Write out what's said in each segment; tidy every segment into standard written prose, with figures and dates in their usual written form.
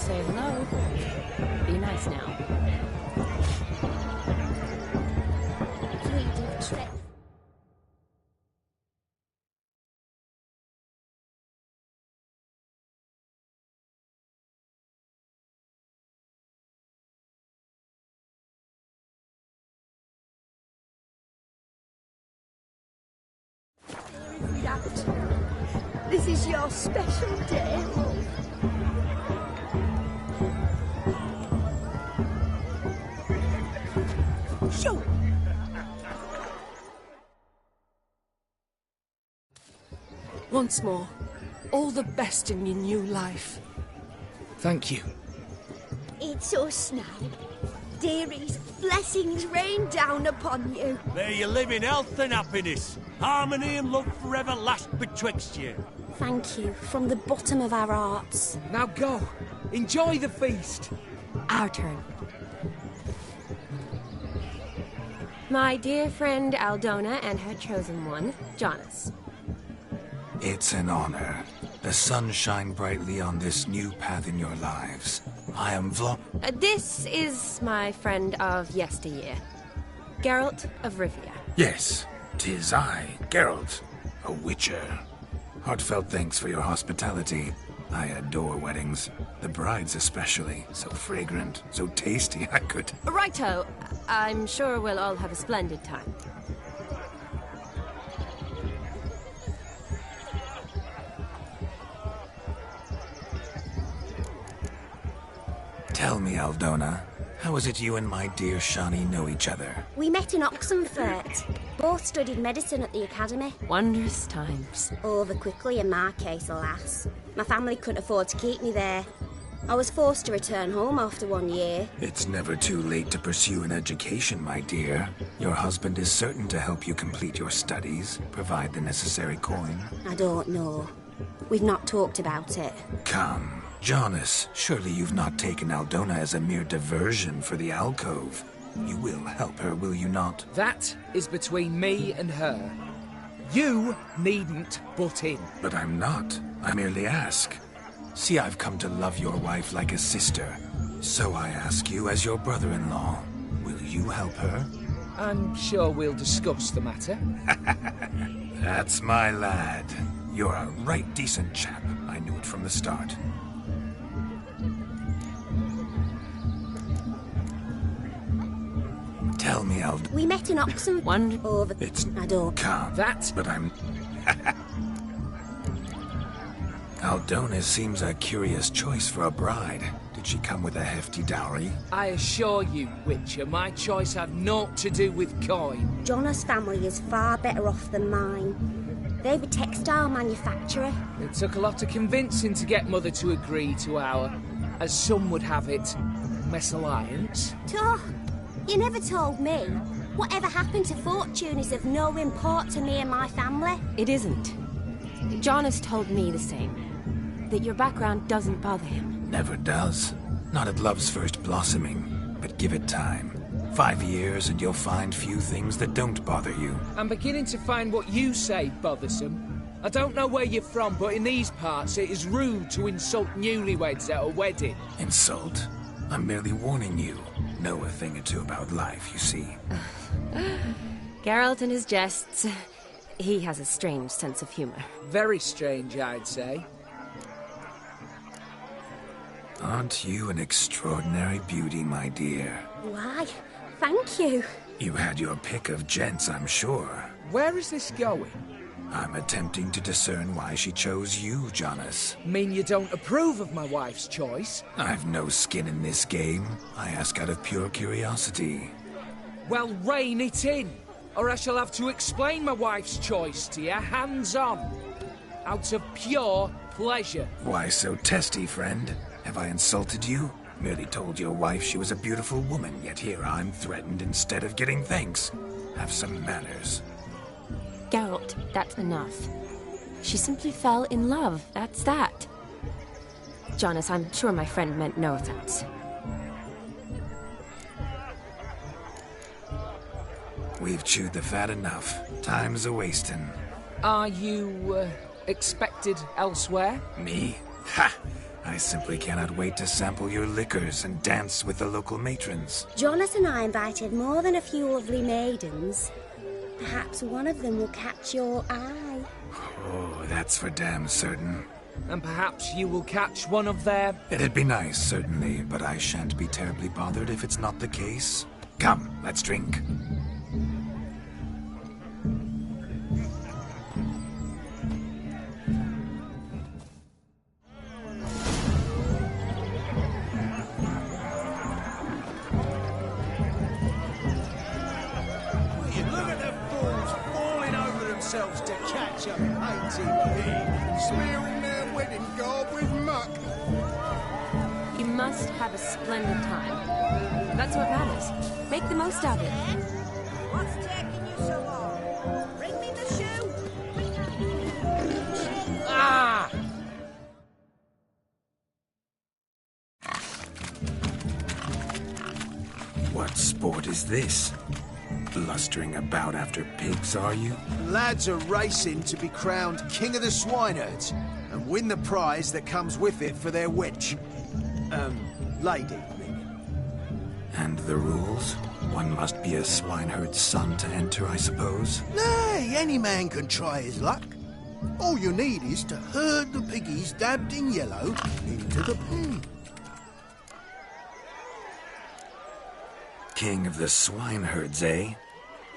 say hello. Be nice now. This is your special day, love. Show. Once more, all the best in your new life. Thank you. It's us now. Dearies, blessings rain down upon you. May you live in health and happiness. Harmony and love forever last betwixt you. Thank you, from the bottom of our hearts. Now go. Enjoy the feast. Our turn. My dear friend Aldona and her chosen one, Jonas. It's an honor. The sun shine brightly on this new path in your lives. I am This is my friend of yesteryear, Geralt of Rivia. Yes, 'tis I, Geralt, a witcher. Heartfelt thanks for your hospitality. I adore weddings. The brides especially. So fragrant, so tasty, I could... Righto. I'm sure we'll all have a splendid time. Tell me, Aldona, how is it you and my dear Shani know each other? We met in Oxenfurt. Both studied medicine at the academy. Wondrous times. Over quickly in my case, alas. My family couldn't afford to keep me there. I was forced to return home after 1 year. It's never too late to pursue an education, my dear. Your husband is certain to help you complete your studies, provide the necessary coin. I don't know. We've not talked about it. Come. Jonas, surely you've not taken Aldona as a mere diversion for the alcove. You will help her, will you not? That is between me and her. You needn't butt in. But I'm not. I merely ask. See, I've come to love your wife like a sister. So I ask you as your brother-in-law, will you help her? I'm sure we'll discuss the matter. That's my lad. You're a right decent chap. I knew it from the start. Tell me, Ald... We met in Oxenfurt. Over... It's... I don't... Come. That... But I'm... Aldona seems a curious choice for a bride. Did she come with a hefty dowry? I assure you, Witcher, my choice had naught to do with coin. Jonas' family is far better off than mine. They're a textile manufacturer. It took a lot of convincing to get Mother to agree to our, as some would have it, mesalliance. Toh, you never told me. Whatever happened to fortune is of no import to me and my family. It isn't. Jonas told me the same. That your background doesn't bother him. Never does. Not at love's first blossoming. But give it time. 5 years and you'll find few things that don't bother you. I'm beginning to find what you say bothersome. I don't know where you're from, but in these parts it is rude to insult newlyweds at a wedding. Insult? I'm merely warning you. Know a thing or two about life, you see. Geralt and his jests. He has a strange sense of humor. Very strange, I'd say. Aren't you an extraordinary beauty, my dear? Why, thank you. You had your pick of gents, I'm sure. Where is this going? I'm attempting to discern why she chose you, Jonas. Mean you don't approve of my wife's choice? I've no skin in this game. I ask out of pure curiosity. Well, rein it in, or I shall have to explain my wife's choice to you hands-on. Out of pure pleasure. Why so testy, friend? Have I insulted you? Merely told your wife she was a beautiful woman, yet here I'm threatened instead of getting thanks. Have some manners. Geralt, that's enough. She simply fell in love, that's that. Jonas, I'm sure my friend meant no offense. We've chewed the fat enough. Time's a-wasting. Are you, expected elsewhere? Me? Ha! I simply cannot wait to sample your liquors and dance with the local matrons. Jonas and I invited more than a few lovely maidens. Perhaps one of them will catch your eye. Oh, that's for damn certain. And perhaps you will catch one of their... It'd be nice, certainly, but I shan't be terribly bothered if it's not the case. Come, let's drink. Look at them fools falling over themselves to catch a painted pig, smearing their wedding garb with muck. You must have a splendid time. That's what matters. Make the most of it. What's taking you so long? Bring me the shoe. Ah! What sport is this? Blustering about after pigs, are you? Lads are racing to be crowned King of the Swineherds and win the prize that comes with it for their wench. Lady, I mean. And the rules? One must be a swineherd's son to enter, I suppose? Nay, any man can try his luck. All you need is to herd the piggies dabbed in yellow into the pen. King of the swineherds, eh?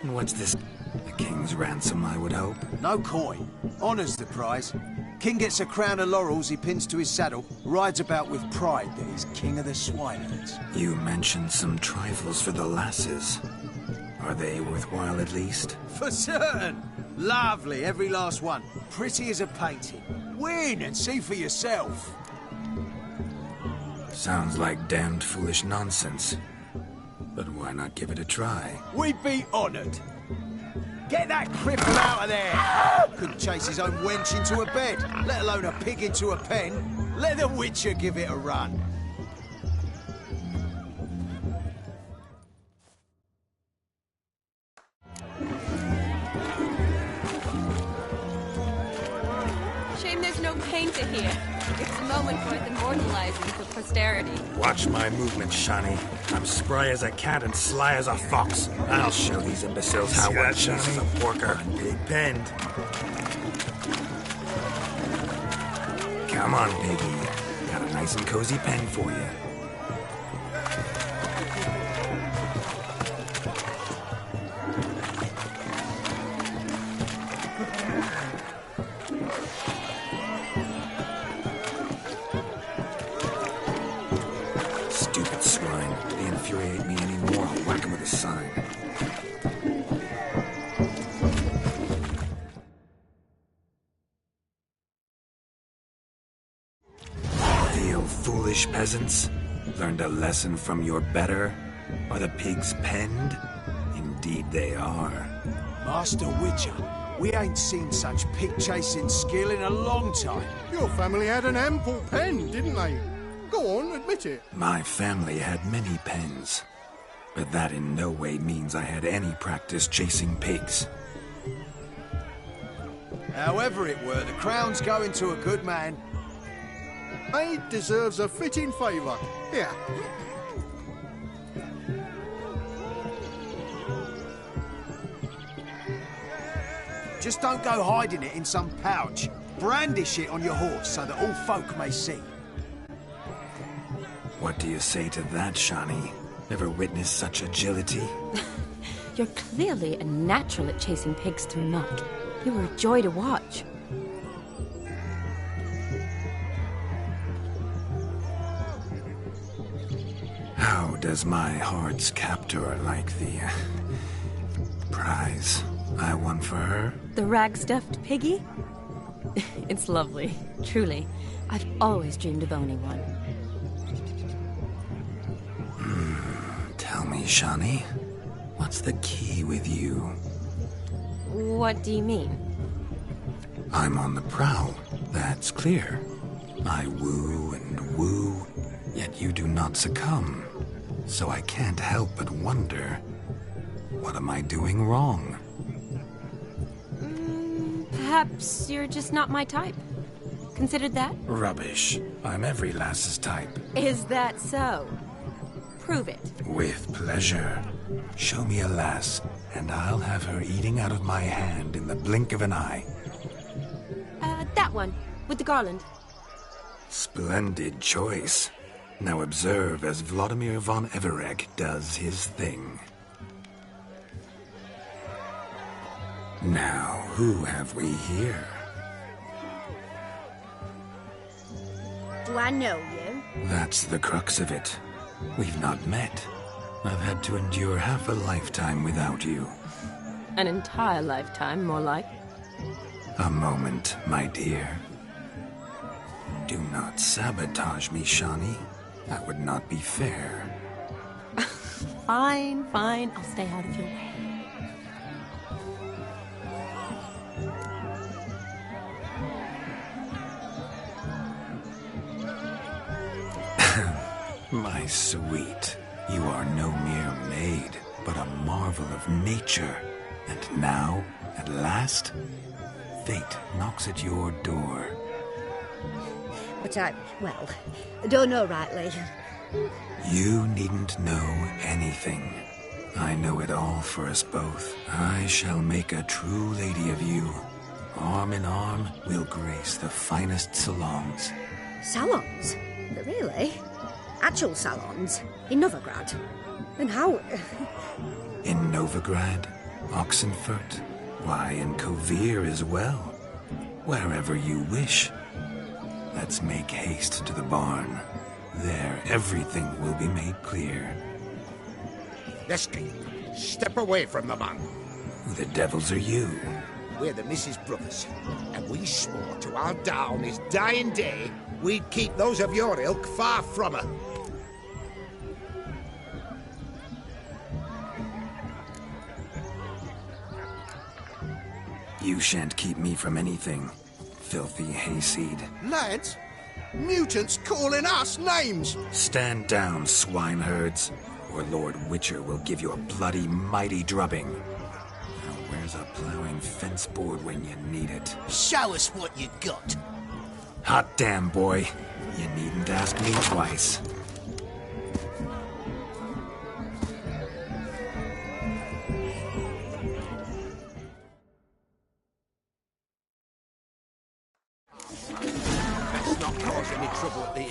And what's this? The king's ransom, I would hope. No coin. Honours the prize. King gets a crown of laurels he pins to his saddle, rides about with pride that he's king of the swineherds. You mentioned some trifles for the lasses. Are they worthwhile at least? For certain. Lovely, every last one. Pretty as a painting. Win and see for yourself. Sounds like damned foolish nonsense. But why not give it a try? We'd be honoured. Get that cripple out of there! Couldn't chase his own wench into a bed, let alone a pig into a pen. Let the Witcher give it a run. Shame there's no painter here. It's a moment worth immortalizing for posterity. Watch my movements, Shani. I'm spry as a cat and sly as a fox. I'll show these imbeciles how one chases a porker. Pig penned. Come on, piggy. Got a nice and cozy pen for you. Stupid swine. They infuriate me anymore. I'll whack him with a sign. Feel foolish peasants? Learned a lesson from your better? Are the pigs penned? Indeed they are. Master Witcher, we ain't seen such pig-chasing skill in a long time. Your family had an ample pen, didn't they? Go on, admit it. My family had many pens, but that in no way means I had any practice chasing pigs. However it were, the crown's going to a good man. Maid deserves a fitting favour. Here. Just don't go hiding it in some pouch. Brandish it on your horse so that all folk may see. What do you say to that, Shani? Never witnessed such agility? You're clearly a natural at chasing pigs through muck. You were a joy to watch. How does my heart's captor like the prize I won for her? The rag-stuffed piggy? It's lovely, truly. I've always dreamed of owning one. Tell me, Shani, what's the key with you? What do you mean? I'm on the prowl, that's clear. I woo and woo, yet you do not succumb. So I can't help but wonder, what am I doing wrong? Perhaps you're just not my type. considered that? Rubbish. I'm every lass's type. Is that so? Prove it. With pleasure. Show me a lass, and I'll have her eating out of my hand in the blink of an eye. That one, with the garland. Splendid choice. Now observe as Vladimir von Everegg does his thing. Now, who have we here? Do I know you? That's the crux of it. We've not met. I've had to endure half a lifetime without you. An entire lifetime, more like. A moment, my dear. Do not sabotage me, Shani. That would not be fair. Fine, fine. I'll stay out of your way. My sweet, you are no mere maid, but a marvel of nature. And now, at last, fate knocks at your door. But I don't know rightly. You needn't know anything. I know it all for us both. I shall make a true lady of you. Arm in arm, we'll grace the finest salons. Salons? Really? Actual salons? In Novigrad? And how... In Novigrad, Oxenfurt, why, in Kovir as well. Wherever you wish. Let's make haste to the barn. There, everything will be made clear. Lesky, step away from the man. Who the devils are you? We're the Mrs. Brothers, and we swore to our down his dying day we'd keep those of your ilk far from her. You shan't keep me from anything, filthy hayseed. Lads, mutants calling us names. Stand down, swineherds, or Lord Witcher will give you a bloody mighty drubbing. Now where's a plowing fence board when you need it? Show us what you got. Hot damn, boy. You needn't ask me twice.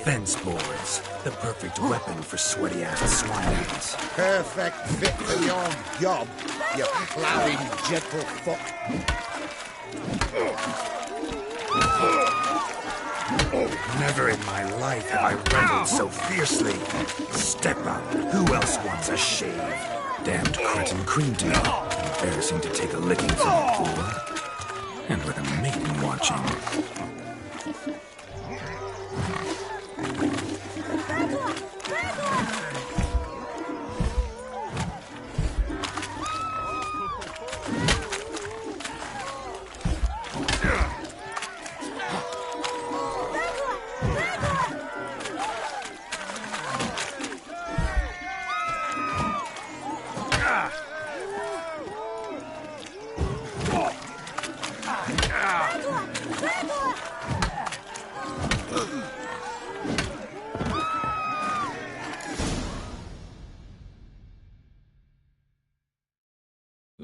Fence boards, the perfect weapon for sweaty-ass swineherds. Perfect fit for your job, you ploughing gentle foot. Never in my life have I wrestled so fiercely. Step up. Who else wants a shave? Damned cretin cream to me. Embarrassing to take a licking from a poor. And with a maiden watching.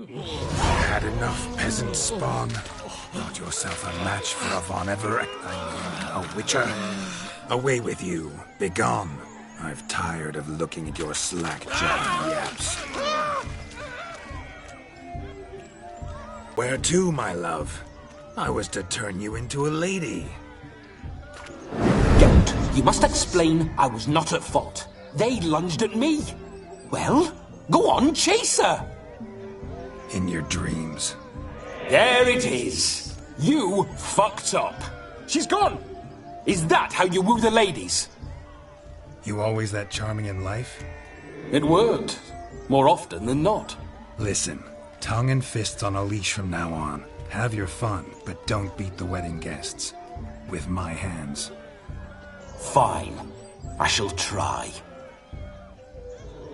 Had enough, peasant spawn. Not yourself a match for a Von Everett. A Witcher. Away with you. Begone. I've tired of looking at your slack-jawed yaps. Where to, my love? I was to turn you into a lady. Geralt, you must explain I was not at fault. They lunged at me. Well, go on, chase her. In your dreams. There it is. You fucked up. She's gone. Is that how you woo the ladies? You always that charming in life? It worked. More often than not. Listen, tongue and fists on a leash from now on. Have your fun, but don't beat the wedding guests. With my hands. Fine. I shall try.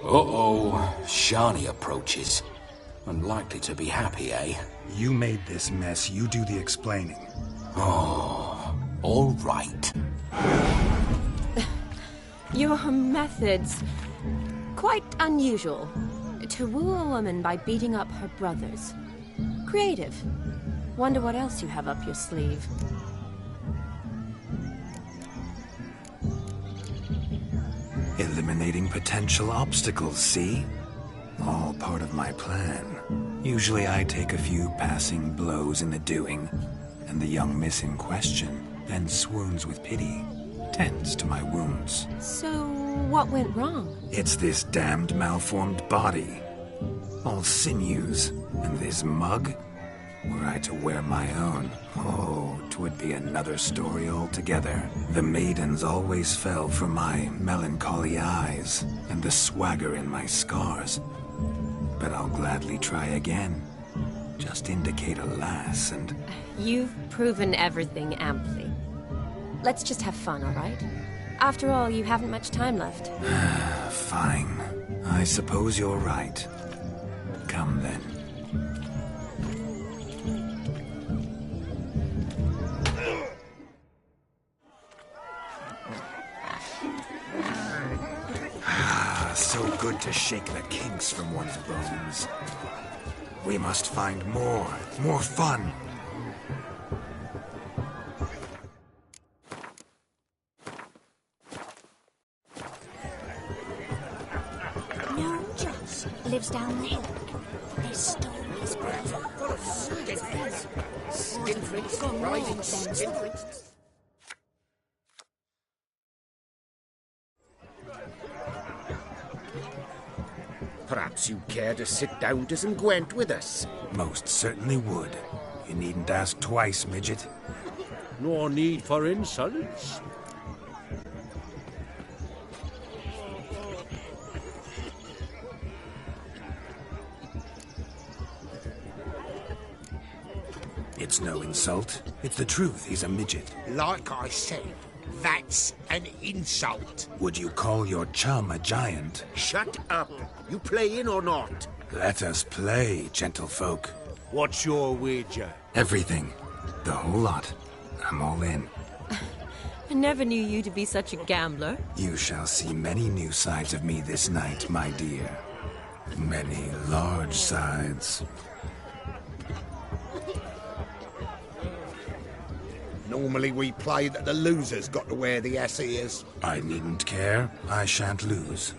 Uh-oh. Shani approaches. Unlikely to be happy, eh? You made this mess. You do the explaining. Oh. all right. Your methods... quite unusual. To woo a woman by beating up her brothers. Creative. Wonder what else you have up your sleeve. Eliminating potential obstacles, see? All part of my plan. Usually I take a few passing blows in the doing, and the young miss in question then swoons with pity, tends to my wounds. So, what went wrong? It's this damned malformed body. All sinews, and this mug? Were I to wear my own, oh, 'twould be another story altogether. The maidens always fell for my melancholy eyes, and the swagger in my scars. But I'll gladly try again. Just indicate a lass and... You've proven everything amply. Let's just have fun, all right? After all, you haven't much time left. Fine. I suppose you're right. Come then. So good to shake the kinks from one's bones. We must find more fun. No, Joss lives down the hill. His stories full of skinflint. Perhaps you'd care to sit down to some Gwent with us? Most certainly would. You needn't ask twice, midget. No need for insolence. It's no insult. It's the truth. He's a midget. Like I said, that's an insult. Would you call your chum a giant? Shut up. You playing or not? Let us play, gentlefolk. What's your wager? Everything. The whole lot. I'm all in. I never knew you to be such a gambler. You shall see many new sides of me this night, my dear. Many large sides. Normally we play that the loser's got to wear the ass ears. I needn't care. I shan't lose.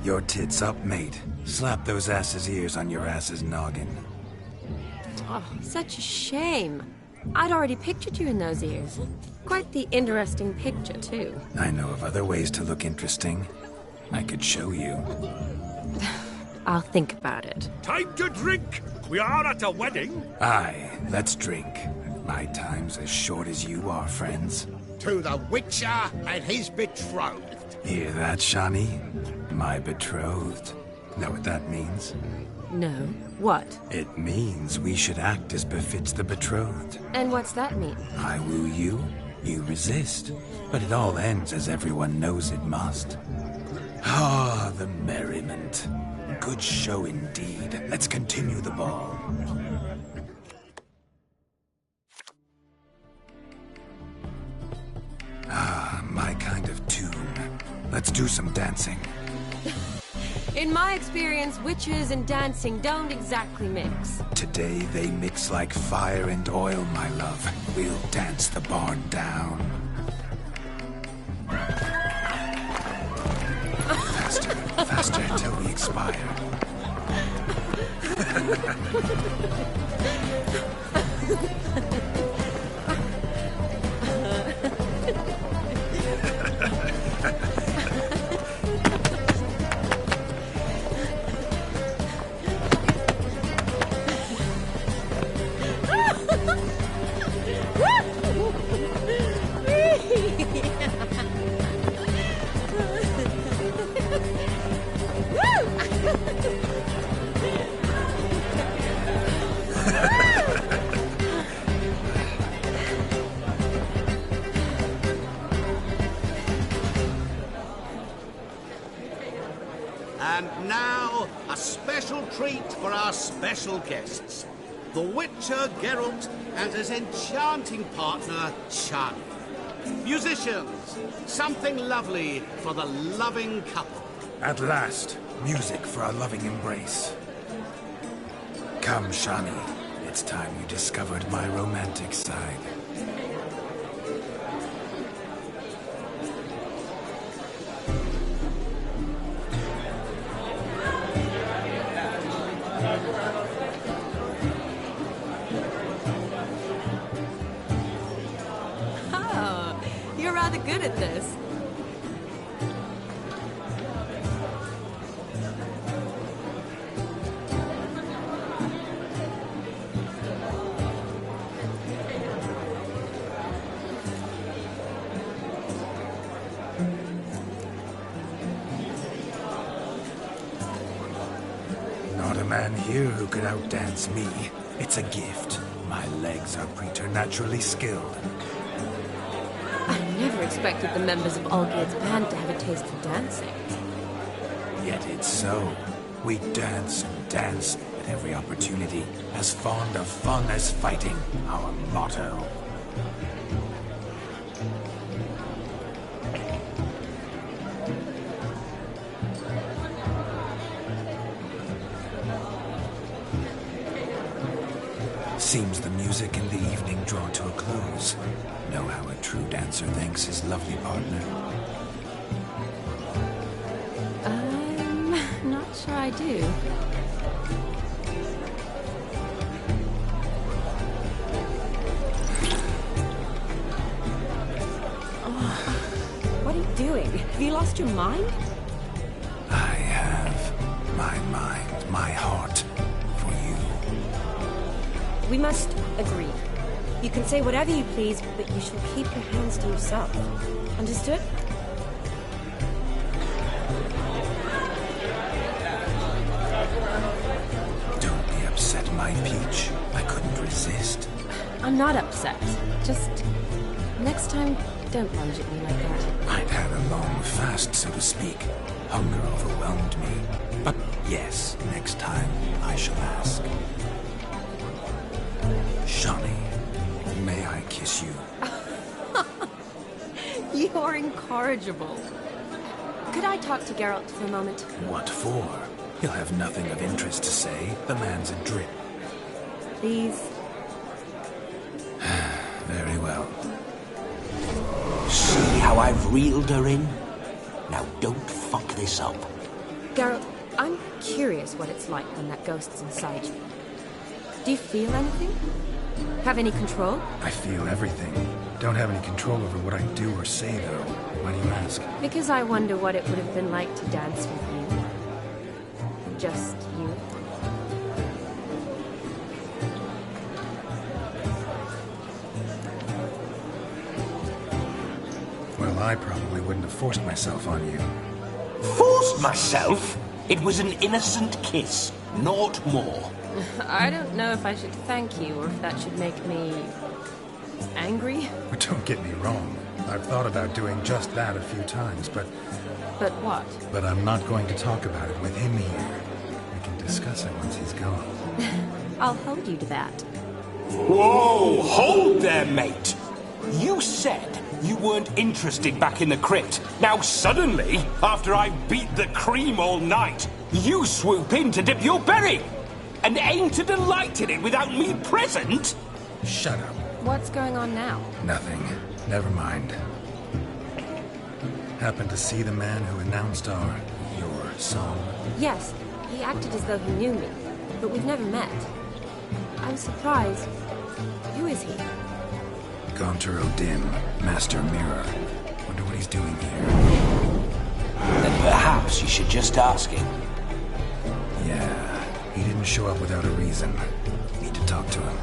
Your tits up, mate. Slap those asses' ears on your ass's noggin. Oh, such a shame. I'd already pictured you in those ears. Quite the interesting picture, too. I know of other ways to look interesting. I could show you. I'll think about it. Time to drink! We are at a wedding. Aye, let's drink. My time's as short as you are, friends. To the Witcher and his betrothed. Hear that, Shani? My betrothed. Know what that means? No. What? It means we should act as befits the betrothed. And what's that mean? I woo you, you resist. But it all ends as everyone knows it must. Ah, the merriment. Good show indeed. Let's continue the ball. Ah, my kind of tune. Let's do some dancing. In my experience, witches and dancing don't exactly mix. Today they mix like fire and oil, my love. We'll dance the barn down. Faster, faster till we expire. And now, a special treat for our special guests. The Witcher Geralt and his enchanting partner, Shani. Musicians, something lovely for the loving couple. At last, music for a loving embrace. Come, Shani. It's time you discovered my romantic side. Oh, you're rather good at this. Not a man here who could outdance me. It's a gift. My legs are preternaturally skilled. I never expected the members of Olgierd's band to have a taste for dancing. Yet it's so. We dance and dance at every opportunity, as fond of fun as fighting, our motto. Seems the music in the evening draw to a close. Know how a true dancer thanks his lovely partner. I'm not sure I do. Oh, what are you doing? Have you lost your mind? I have my mind, my heart for you. We must agree. You can say whatever you please, but you shall keep your hands to yourself. Understood? Don't be upset, my peach. I couldn't resist. I'm not upset. Just next time, don't lunge at me like that. I'd had a long fast, so to speak. Hunger overwhelmed me. But yes, next time I shall ask. Shani, may I kiss you? You're incorrigible. Could I talk to Geralt for a moment? What for? He'll have nothing of interest to say. The man's adrip. Please? Very well. See how I've reeled her in? Now don't fuck this up. Geralt, I'm curious what it's like when that ghost's inside you. Do you feel anything? Have any control? I feel everything. Don't have any control over what I do or say, though. Why do you ask? Because I wonder what it would have been like to dance with you. Just you. Well, I probably wouldn't have forced myself on you. Forced myself? It was an innocent kiss, naught more. I don't know if I should thank you or if that should make me angry. But don't get me wrong. I've thought about doing just that a few times, but... But what? But I'm not going to talk about it with him here. We can discuss it once he's gone. I'll hold you to that. Whoa! Hold there, mate! You said you weren't interested back in the crypt. Now suddenly, after I've beat the cream all night, you swoop in to dip your berry! And aim to delight in it without me present? Shut up. What's going on now? Nothing. Never mind. Happened to see the man who announced your song? Yes, he acted as though he knew me, but we've never met. I was surprised. Who is he? Gaunter O'Dim, Master Mirror. Wonder what he's doing here. Then perhaps you should just ask him. Yeah, he didn't show up without a reason. Need to talk to him.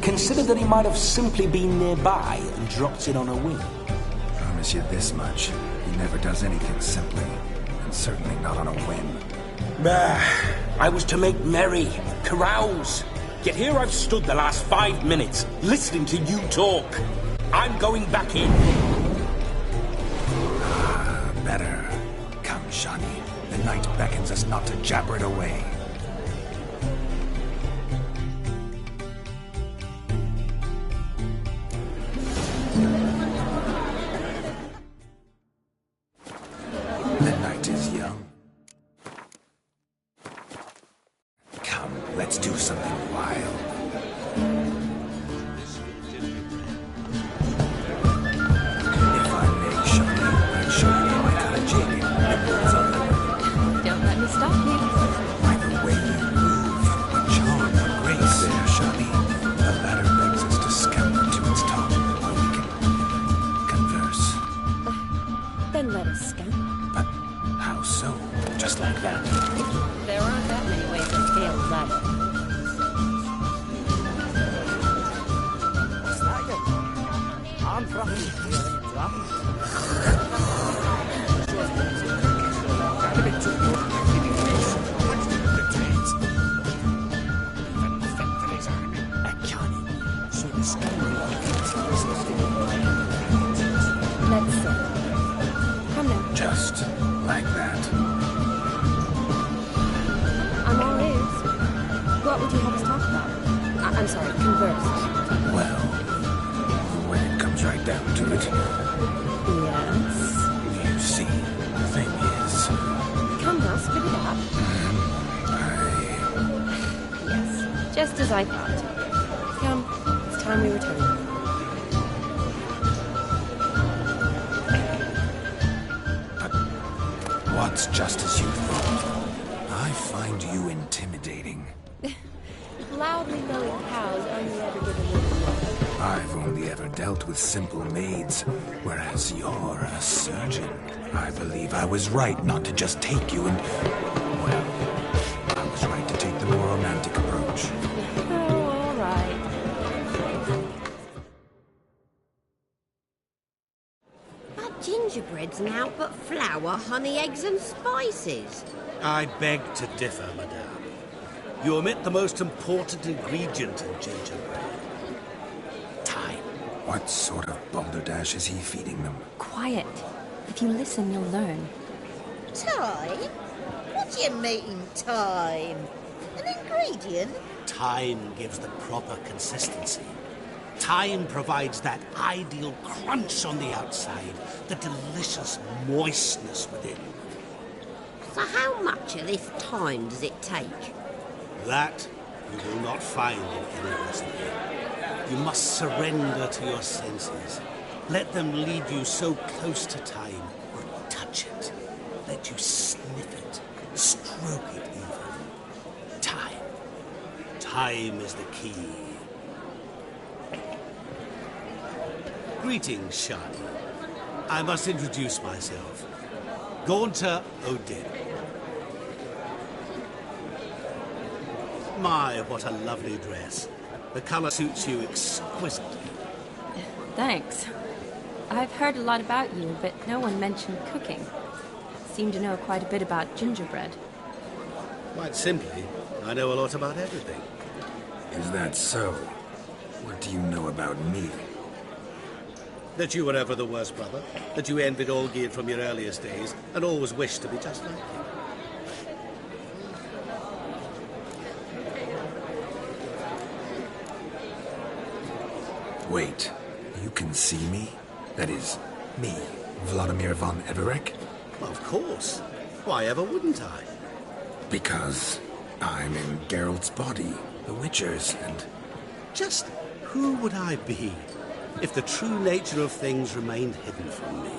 Consider that he might have simply been nearby and dropped in on a whim. Promise you this much. He never does anything simply. And certainly not on a whim. I was to make merry, carouse. Yet here I've stood the last 5 minutes, listening to you talk. I'm going back in. Better. Come, Shani. The night beckons us not to jabber it away. The night is young. Come, let's do something wild. If I may, Shani, I'd show you how I cut a jig in nipples on the... Don't let me stop you. By the way you move, a charm, a grace there, Shani. The ladder begs us to scamper to its top, where we can converse. Then let us scamper. But how so? Just like that? There aren't that many ways to scale a ladder. I'm from Let's see. Come now. Just like that. I'm all ears. What would you have us talk about? I'm sorry, converse. Well, when it comes right down to it, Yes? you see, the thing is, Come now, spit it out. Yes, just as I thought. Come, it's time we return. what's just as you thought? I find you intimidating. Loudly lowing cows only ever give a little more. I've only ever dealt with simple maids, whereas you're a surgeon. I believe I was right not to just take you and... Well, I was right to take the more romantic approach. Oh, all right. That gingerbread's now but flour, honey, eggs and spices. I beg to differ, madame. You omit the most important ingredient in gingerbread. Time. What sort of balderdash is he feeding them? Quiet. If you listen, you'll learn. Time? What do you mean, time? An ingredient? Time gives the proper consistency. Time provides that ideal crunch on the outside, the delicious moistness within. So how much of this time does it take? That you will not find in any recipe. You must surrender to your senses. Let them lead you so close to time, you touch it. Let you sniff it, Stroke it even. Time. Time is the key. Greetings, Shani. I must introduce myself. Gaunter O'Din. My, what a lovely dress. The colour suits you exquisitely. Thanks. I've heard a lot about you, but no one mentioned cooking. Seem to know quite a bit about gingerbread. Quite simply, I know a lot about everything. Is that so? What do you know about me? That you were ever the worst brother, that you envied Olgierd from your earliest days, and always wished to be just like him. Wait, you can see me? That is, me, Vladimir von Everec? Of course. Why ever wouldn't I? Because I'm in Geralt's body, the Witcher's, and... Just who would I be if the true nature of things remained hidden from me?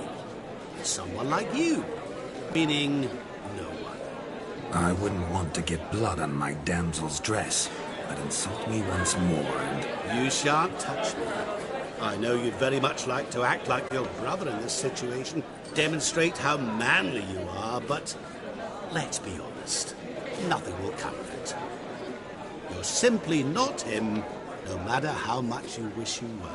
Someone like you, meaning no one. I wouldn't want to get blood on my damsel's dress, but insult me once more and... You shan't touch me. I know you'd very much like to act like your brother in this situation, demonstrate how manly you are, but let's be honest, nothing will come of it. You're simply not him, no matter how much you wish you were.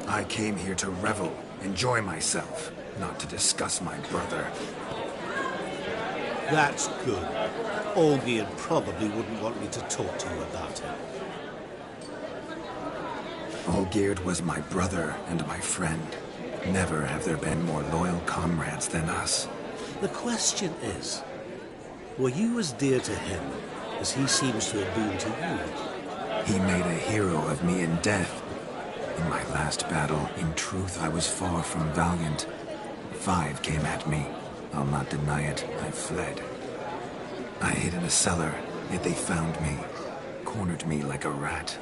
I came here to revel, enjoy myself, not to discuss my brother. That's good. Olgierd probably wouldn't want me to talk to you about him. Olgierd was my brother and my friend. Never have there been more loyal comrades than us. The question is, were you as dear to him as he seems to have been to you? He made a hero of me in death. In my last battle, in truth, I was far from valiant. 5 came at me. I'll not deny it, I fled. I hid in a cellar, yet they found me, cornered me like a rat.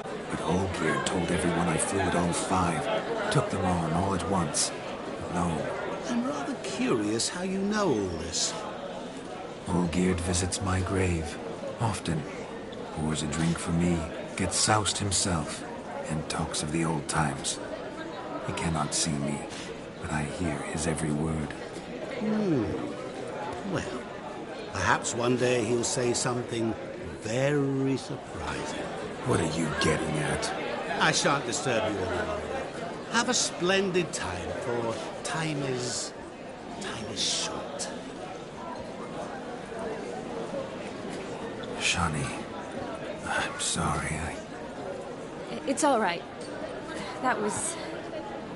But Olgierd told everyone I flew at all 5, took them on all at once, alone. I'm rather curious how you know all this. Olgierd visits my grave, often, pours a drink for me, gets soused himself, and talks of the old times. He cannot see me, but I hear his every word. Well, perhaps one day he'll say something very surprising. What are you getting at? I shan't disturb you any longer. Have a splendid time, for time is short. Shani, I'm sorry, It's all right. That was...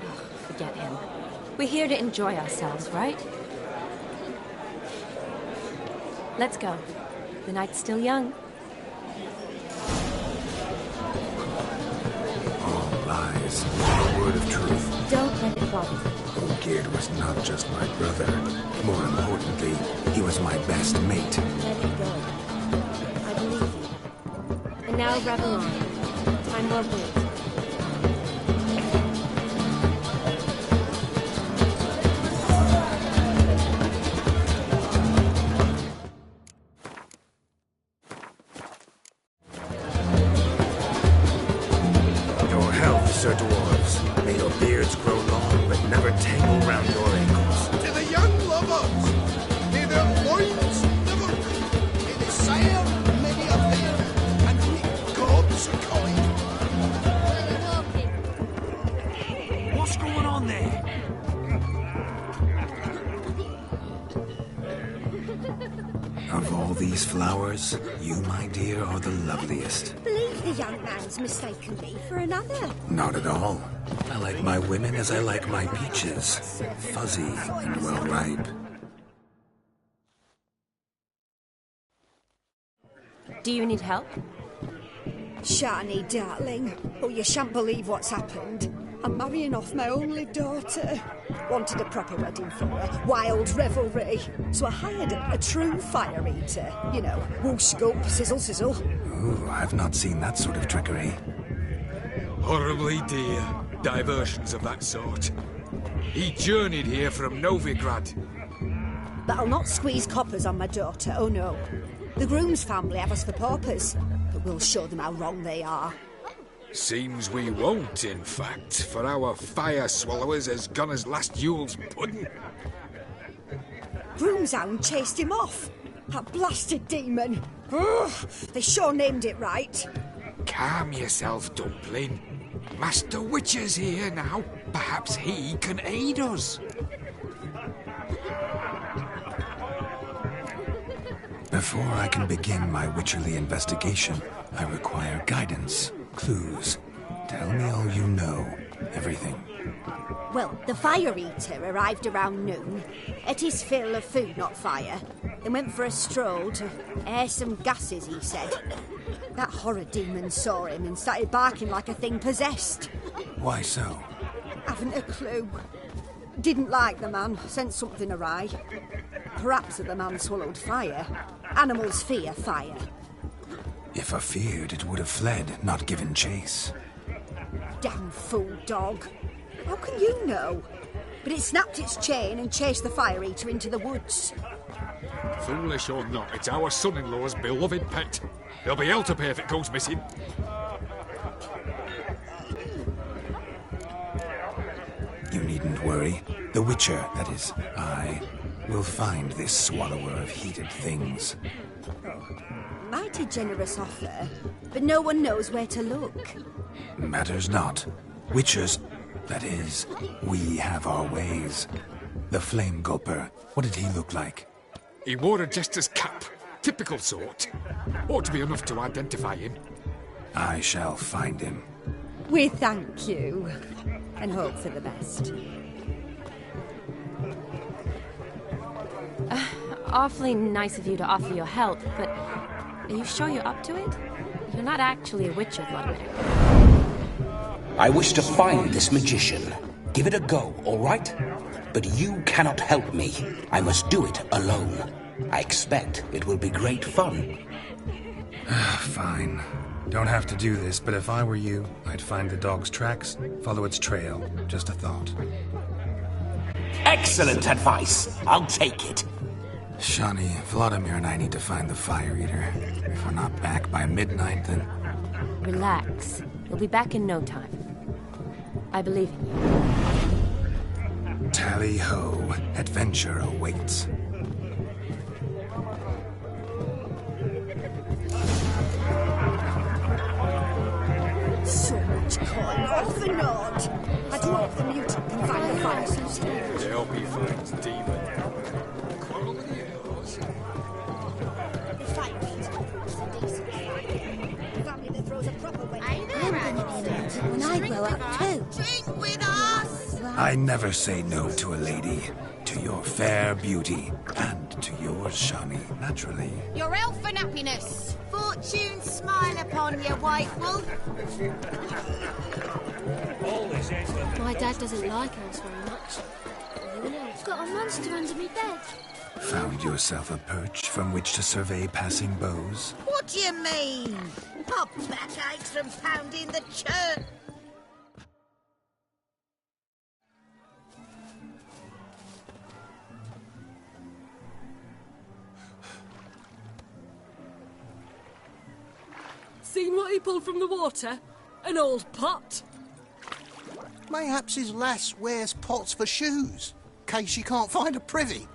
Oh, forget him. We're here to enjoy ourselves, right? Let's go. The night's still young. All lies. A word of truth. Don't let it bother you. Olgierd was not just my brother. More importantly, he was my best mate. Let it go. I believe you. And now revel on. Time won't wait. Sir Dwarves, may your beards grow long, but never tangle round your ankles. To the young lovers, may their loins never creep, may they sire many a pair, and reap gods a kind. What's going on there? Of all these flowers, you, my dear, are the loveliest. Believe the young man's mistaken me for another. Not at all. I like my women as I like my peaches. Fuzzy and well ripe. Do you need help? Shani, darling. Oh, you shan't believe what's happened. I'm marrying off my only daughter. Wanted a proper wedding for her. Wild revelry. So I hired a true fire eater. You know, whoosh, gulp, sizzle, sizzle. Ooh, I've not seen that sort of trickery. Horribly dear diversions of that sort. He journeyed here from Novigrad. But I'll not squeeze coppers on my daughter, oh no. The groom's family have us for paupers, but we'll show them how wrong they are. Seems we won't, in fact, for our fire swallowers has gone as last Yule's pudding. Groom's hound chased him off. That blasted demon. Ugh, they sure named it right. Calm yourself, Dumpling. Master Witcher's here now. Perhaps he can aid us. Before I can begin my witcherly investigation, I require guidance, clues. Tell me all you know. Everything. Well, the Fire Eater arrived around noon, ate his fill of food, not fire, then went for a stroll to air some gases, he said. That horror demon saw him and started barking like a thing possessed. Why so? Haven't a clue. Didn't like the man, sent something awry. Perhaps the man swallowed fire. Animals fear fire. If I feared, it would have fled, not given chase. Damn fool dog. How can you know? But it snapped its chain and chased the Fire Eater into the woods. Foolish or not, it's our son-in-law's beloved pet. There'll be hell to pay if it goes missing. You needn't worry. The Witcher, that is, I, will find this swallower of heated things. Mighty generous offer, but no one knows where to look. Matters not. Witchers, that is, we have our ways. The Flame Gulper, what did he look like? He wore a jester's cap. Typical sort. Ought to be enough to identify him. I shall find him. We thank you, and hope for the best. Awfully nice of you to offer your help, but are you sure you're up to it? You're not actually a witcher, Vladimir. I wish to find this magician. Give it a go, all right? But you cannot help me. I must do it alone. I expect it will be great fun. Fine. Don't have to do this, but if I were you, I'd find the dog's tracks, follow its trail. Just a thought. Excellent advice. I'll take it. Shani, Vladimir and I need to find the Fire Eater. If we're not back by midnight, then... Relax. We'll be back in no time. I believe in you. Tally-ho. Adventure awaits. So much coin, off and nod. I do hope the mutant can find the Fire Eater. I hope he finds demon. Quarrel with the in-laws. The Fire Eater was a decent family that throws a proper wedding. I'm gonna be a mutant when I grow up too. Drink with us! I never say no to a lady. To your fair beauty. And to yours, Shani, naturally. Your elfin happiness. Fortune smile upon you, white wolf. My dad doesn't like elves very much. I've got a monster under my bed. Found yourself a perch from which to survey passing beaux? What do you mean? My back aches from pounding the church. Seen what he pulled from the water? An old pot. Mayhaps his lass wears pots for shoes, case she can't find a privy.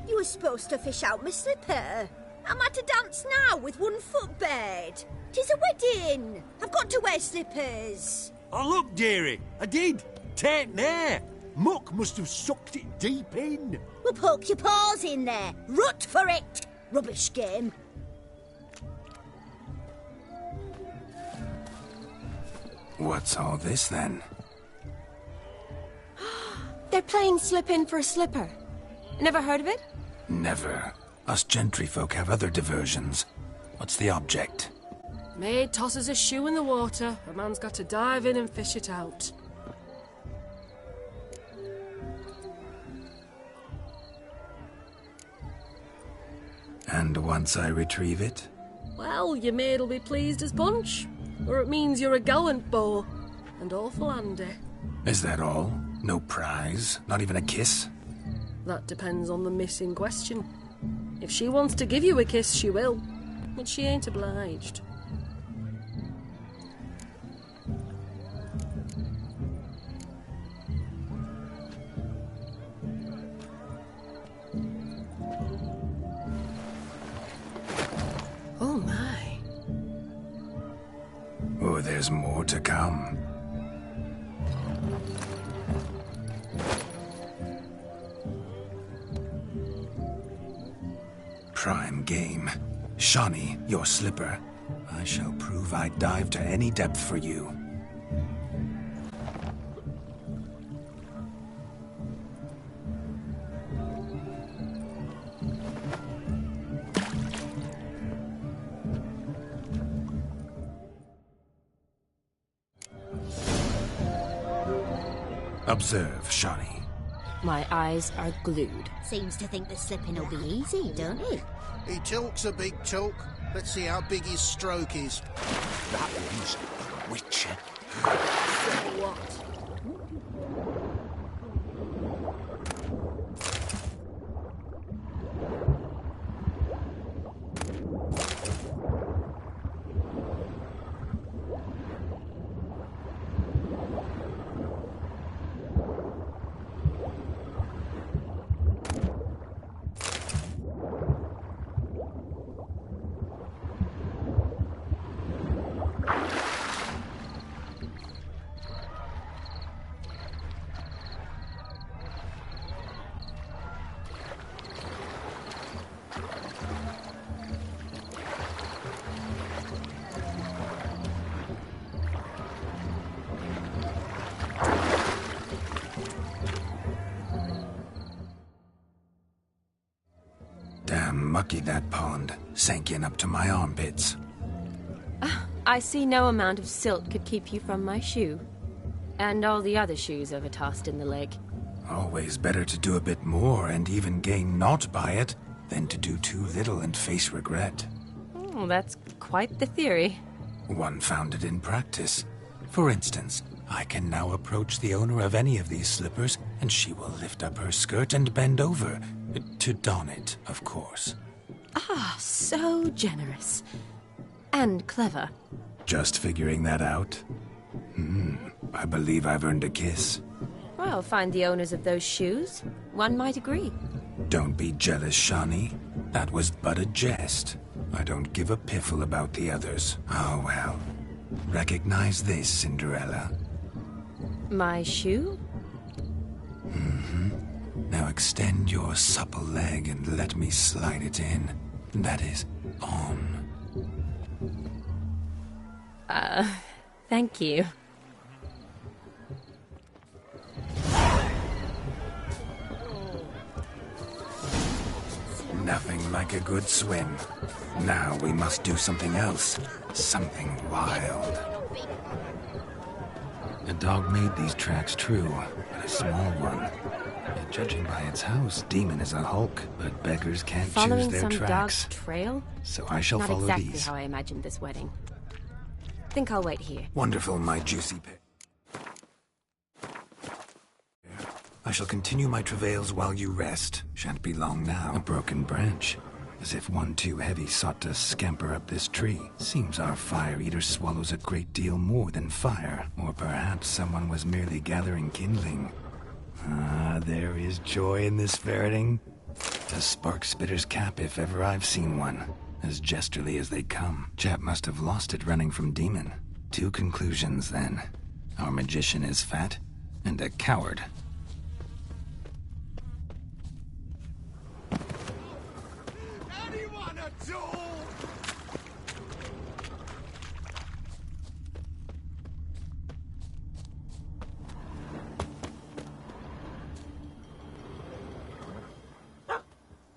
You were supposed to fish out my slipper. I'm at a dance now with one foot bared. 'Tis a wedding. I've got to wear slippers. Oh, look, dearie, I did. Tain't there. Muck must have sucked it deep in. Well, poke your paws in there. Rut for it. Rubbish game. What's all this, then? They're playing slip in for a slipper. Never heard of it? Never. Us gentry folk have other diversions. What's the object? Maid tosses a shoe in the water. A man's got to dive in and fish it out. And once I retrieve it? Well, your maid'll be pleased as punch. or it means you're a gallant beau and awful handy. Is that all? No prize? Not even a kiss? That depends on the miss in question. If she wants to give you a kiss, she will, but she ain't obliged. Oh my. Oh, there's more to come. Prime game. Shawnee, your slipper. I shall prove I dive to any depth for you. Observe, Shawnee. My eyes are glued. Seems to think the slipping will be easy, don't he? He talks a big talk. Let's see how big his stroke is. That one's Witcher. So what? Damn mucky that pond. Sank in up to my armpits. I see no amount of silt could keep you from my shoe. And all the other shoes overtossed in the lake. Always better to do a bit more and even gain naught by it than to do too little and face regret. Oh, that's quite the theory. One founded in practice. For instance, I can now approach the owner of any of these slippers, and she will lift up her skirt and bend over. To don it, of course. Ah, so generous. And clever. Just figuring that out? I believe I've earned a kiss. Well, find the owners of those shoes. One might agree. Don't be jealous, Shawnee. That was but a jest. I don't give a piffle about the others. Oh, well. Recognize this, Cinderella. My shoe? Now extend your supple leg and let me slide it in. That is, on. Thank you. Nothing like a good swim. Now we must do something else. Something wild. A dog made these tracks true, but a small one. Yet judging by its house, Demon is a hulk, but beggars can't Following choose their some tracks. dog's trail? So I shall Not follow exactly these. how I imagined this wedding. Think I'll wait here. Wonderful, my juicy pig. I shall continue my travails while you rest. Shan't be long now. A broken branch. As if one too heavy sought to scamper up this tree. Seems our fire eater swallows a great deal more than fire. Or perhaps someone was merely gathering kindling. Ah, there is joy in this ferreting. A spark spitter's cap if ever I've seen one. As jesterly as they come. Chap must have lost it running from Demon. Two conclusions, then. Our magician is fat, and a coward. Anyone at all?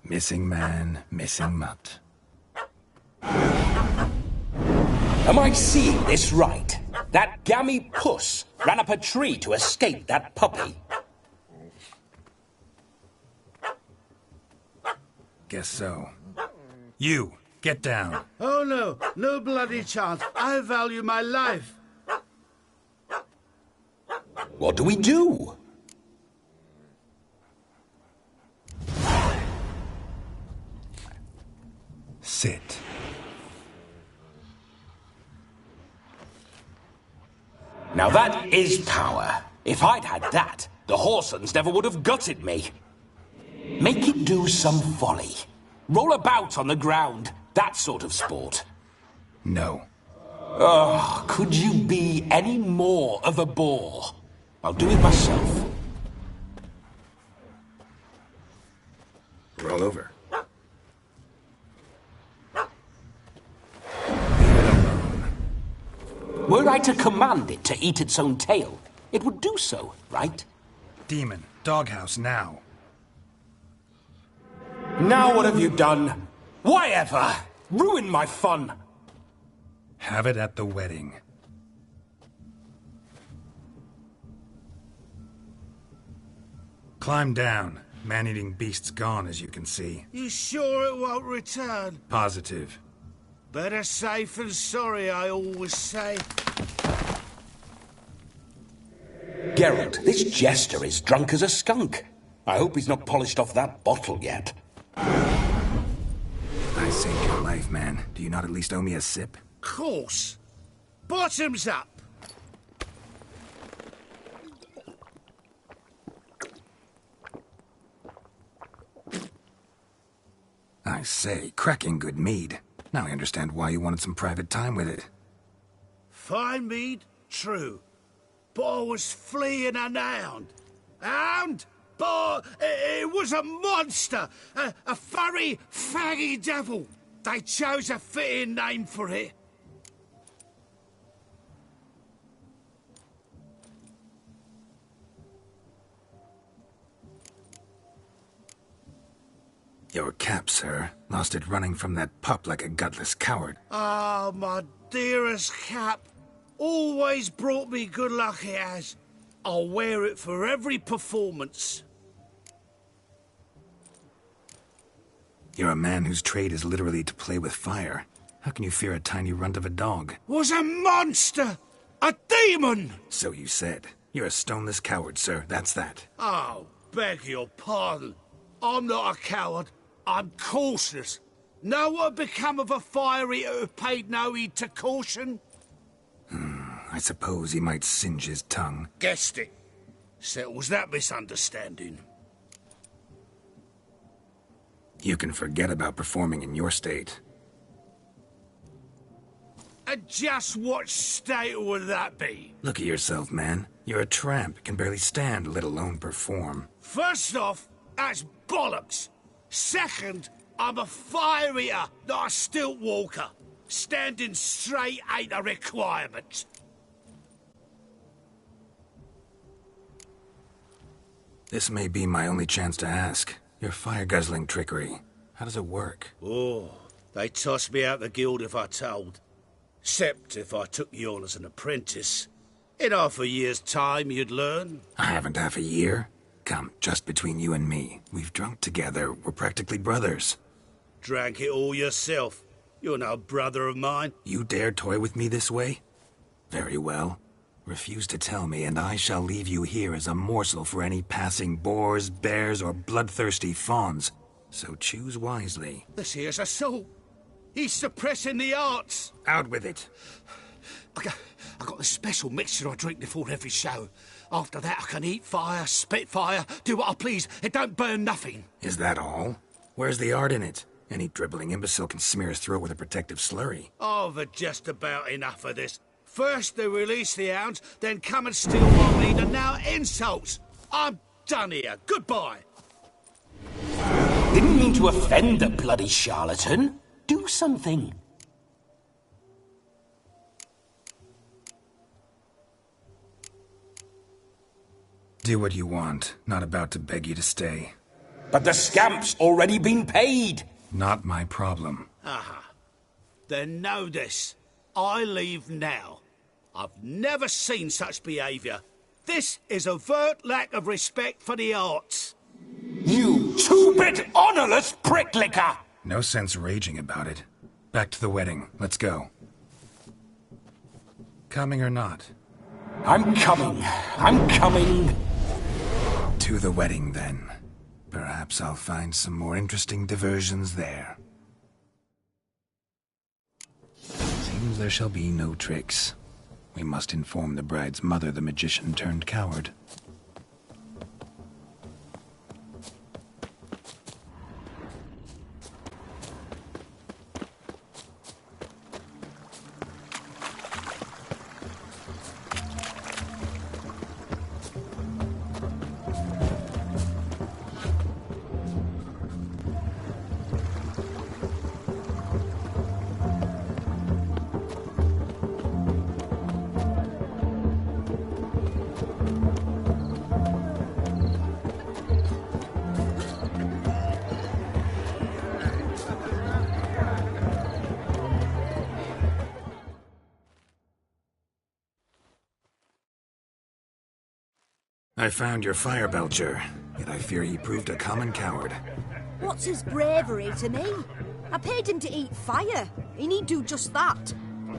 Missing man, missing mutt. Am I seeing this right? That gammy puss ran up a tree to escape that puppy. Guess so. You, Get down. Oh no, no bloody chance. I value my life. What do we do? Sit. Now that is power. If I'd had that, the Horsons never would have gutted me. Make it do some folly. Roll about on the ground. That sort of sport. No. Oh, could you be any more of a bore? I'll do it myself. Roll over. Were I to command it to eat its own tail, it would do so, right? Demon, doghouse now. Now what have you done? Why ever? Ruin my fun. Have it at the wedding. Climb down. Man-eating beast's gone, as you can see. You sure it won't return? Positive. Better safe than sorry, I always say. Geralt, this jester is drunk as a skunk. I hope he's not polished off that bottle yet. I saved your life, man. Do you not at least owe me a sip? Course. Bottoms up. I say, cracking good mead. Now I understand why you wanted some private time with it. Fine mead, true. But I was fleeing an hound. Hound? But it was a monster. A furry, faggy devil. They chose a fitting name for it. Your cap, sir. Lost it running from that pup like a gutless coward. Ah, my dearest cap. Always brought me good luck, it has. I'll wear it for every performance. You're a man whose trade is literally to play with fire. How can you fear a tiny runt of a dog? Was a monster! A demon! So you said. You're a stoneless coward, sir. That's that. Oh, beg your pardon. I'm not a coward. I'm cautious. Know what become of a fire eater who paid no heed to caution? I suppose he might singe his tongue. Guessed it. Settles that misunderstanding. You can forget about performing in your state. And just what state would that be? Look at yourself, man. You're a tramp, can barely stand, let alone perform. First off, that's bollocks. Second, I'm a fire eater, not a stilt walker. Standing straight ain't a requirement. This may be my only chance to ask. Your fire-guzzling trickery. How does it work? Oh, they'd toss me out the guild if I told. Except if I took you on as an apprentice. In half a year's time, you'd learn. I haven't half a year. Come, just between you and me. We've drunk together. We're practically brothers. Drank it all yourself. You're no brother of mine. You dare toy with me this way? Very well. Refuse to tell me, and I shall leave you here as a morsel for any passing boars, bears, or bloodthirsty fawns. So choose wisely. This here's assault. He's suppressing the arts. Out with it. I got the special mixture I drink before every show. After that, I can eat fire, spit fire, do what I please. It don't burn nothing. Is that all? Where's the art in it? Any dribbling imbecile can smear his throat with a protective slurry. I've had just about enough of this. First they release the hounds, then come and steal my meat, and now insults. I'm done here. Goodbye. Didn't mean to offend the bloody charlatan. Do something. Do what you want. Not about to beg you to stay. But the scamp's already been paid. Not my problem. Aha. Then know this. I leave now. I've never seen such behaviour. This is overt lack of respect for the arts. You two-bit honourless pricklicker! No sense raging about it. Back to the wedding. Let's go. Coming or not? I'm coming. I'm coming. To the wedding, then. Perhaps I'll find some more interesting diversions there. Seems there shall be no tricks. We must inform the bride's mother the magician turned coward. I found your fire belcher, yet I fear he proved a common coward. What's his bravery to me? I paid him to eat fire. He need do just that.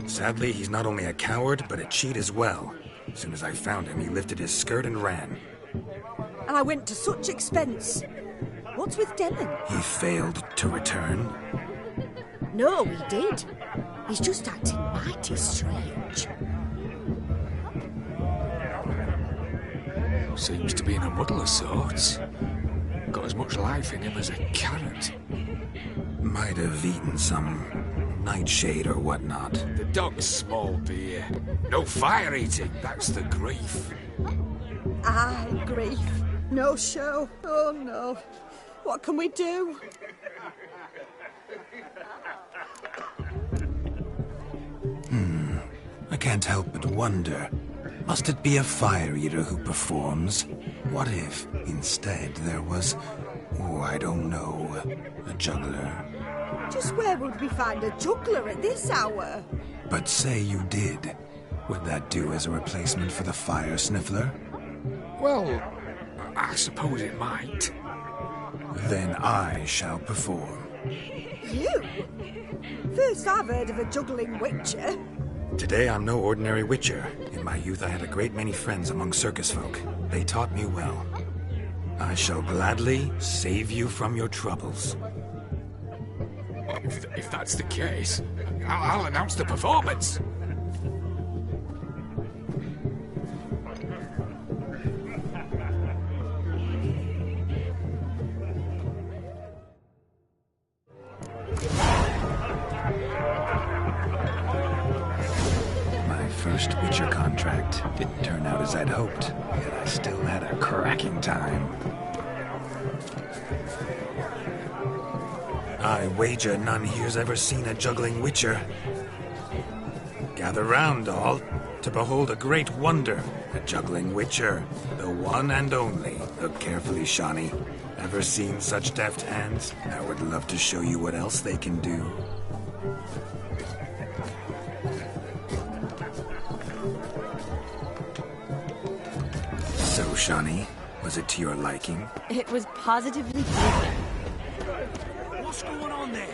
Sadly, he's not only a coward, but a cheat as well. As soon as I found him, he lifted his skirt and ran. And I went to such expense. What's with Demon? He failed to return. No, he did. He's just acting mighty strange. Seems to be in a muddle of sorts. Got as much life in him as a carrot. Might have eaten some nightshade or whatnot. The dog's small beer. No fire eating, that's the grief. Aye, grief. No show. Oh no. What can we do? I can't help but wonder. Must it be a fire eater who performs? What if, instead, there was, oh, I don't know, a juggler? Just where would we find a juggler at this hour? But say you did. Would that do as a replacement for the fire sniffler? Well, I suppose it might. Then I shall perform. You? First I've heard of a juggling witcher. Today I'm no ordinary witcher. In my youth I had a great many friends among circus folk. They taught me well. I shall gladly save you from your troubles. If that's the case, I'll announce the performance. First Witcher contract didn't turn out as I'd hoped, yet I still had a cracking time. I wager none here's ever seen a juggling witcher. Gather round, all, to behold a great wonder, a juggling witcher, the one and only. Look carefully, Shawnee. Ever seen such deft hands? I would love to show you what else they can do. So, Shawnee, was it to your liking? It was positively beautiful. What's going on there?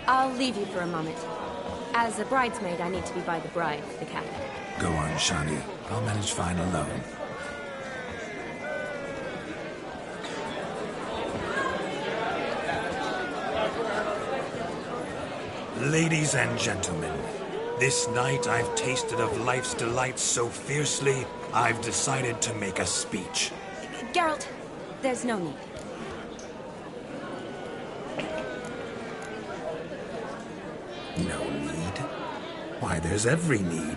I'll leave you for a moment. As a bridesmaid, I need to be by the bride, the captain. Go on, Shawnee. I'll manage fine alone. Ladies and gentlemen, this night I've tasted of life's delights so fiercely, I've decided to make a speech. Geralt, there's no need. No need? Why, there's every need.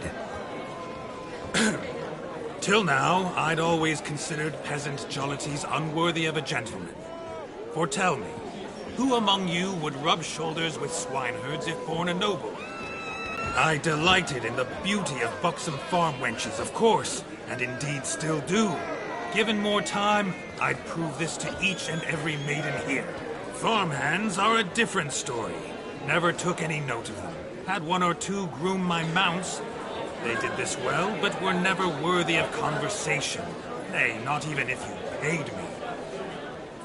Till now, I'd always considered peasant jollities unworthy of a gentleman. For tell me, who among you would rub shoulders with swineherds if born a noble? I delighted in the beauty of buxom farm wenches, of course, and indeed still do. Given more time, I'd prove this to each and every maiden here. Farmhands are a different story. Never took any note of them. Had one or two groom my mounts. They did this well, but were never worthy of conversation. Nay, not even if you paid me.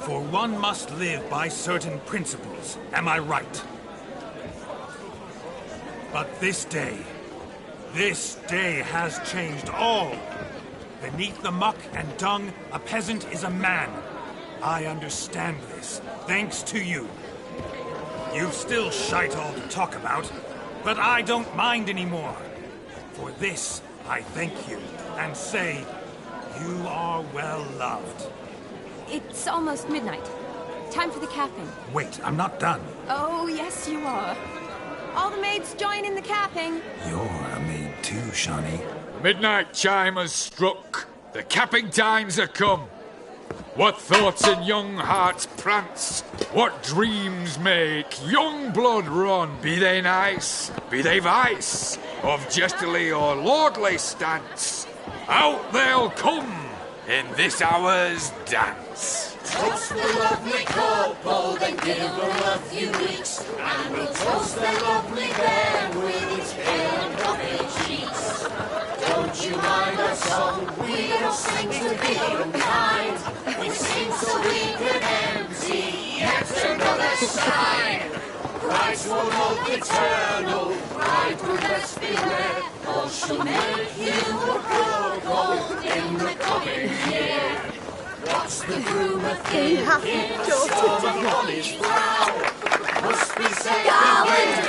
For one must live by certain principles, am I right? But this day has changed all. Beneath the muck and dung, a peasant is a man. I understand this, thanks to you. You've still shite all to talk about, but I don't mind anymore. For this, I thank you, and say, you are well loved. It's almost midnight. Time for the capping. Wait, I'm not done. Oh, yes, you are. All the maids join in the capping. You're a maid too, Shawnee. The midnight chime has struck. The capping times are come. What thoughts in young hearts prance? What dreams make young blood run? Be they nice, be they vice, of jestily or lordly stance, out they'll come in this hour's dance. Toast the lovely Corporal, then give her a few weeks, and we'll toast the lovely bairn with its pale and coffee cheeks. Don't you mind our song? We don't sing to be unkind. We sing so we can empty yet another side. Christ will hope eternal, bride will best beware, or she'll make you a Corporal in the coming year. What's the groom a thinking? On his brow must be said. Garland,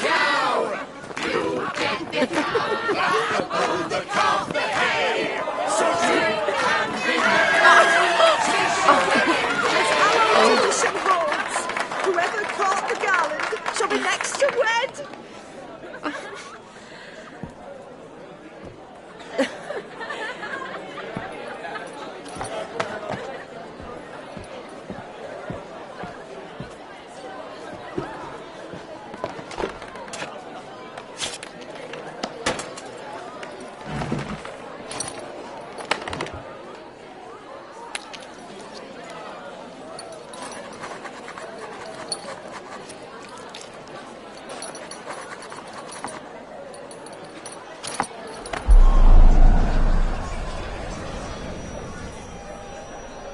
cow. You get the cow, oh, the calf, the hay. So drink and be merry. Whoever caught the garland shall be next to wed.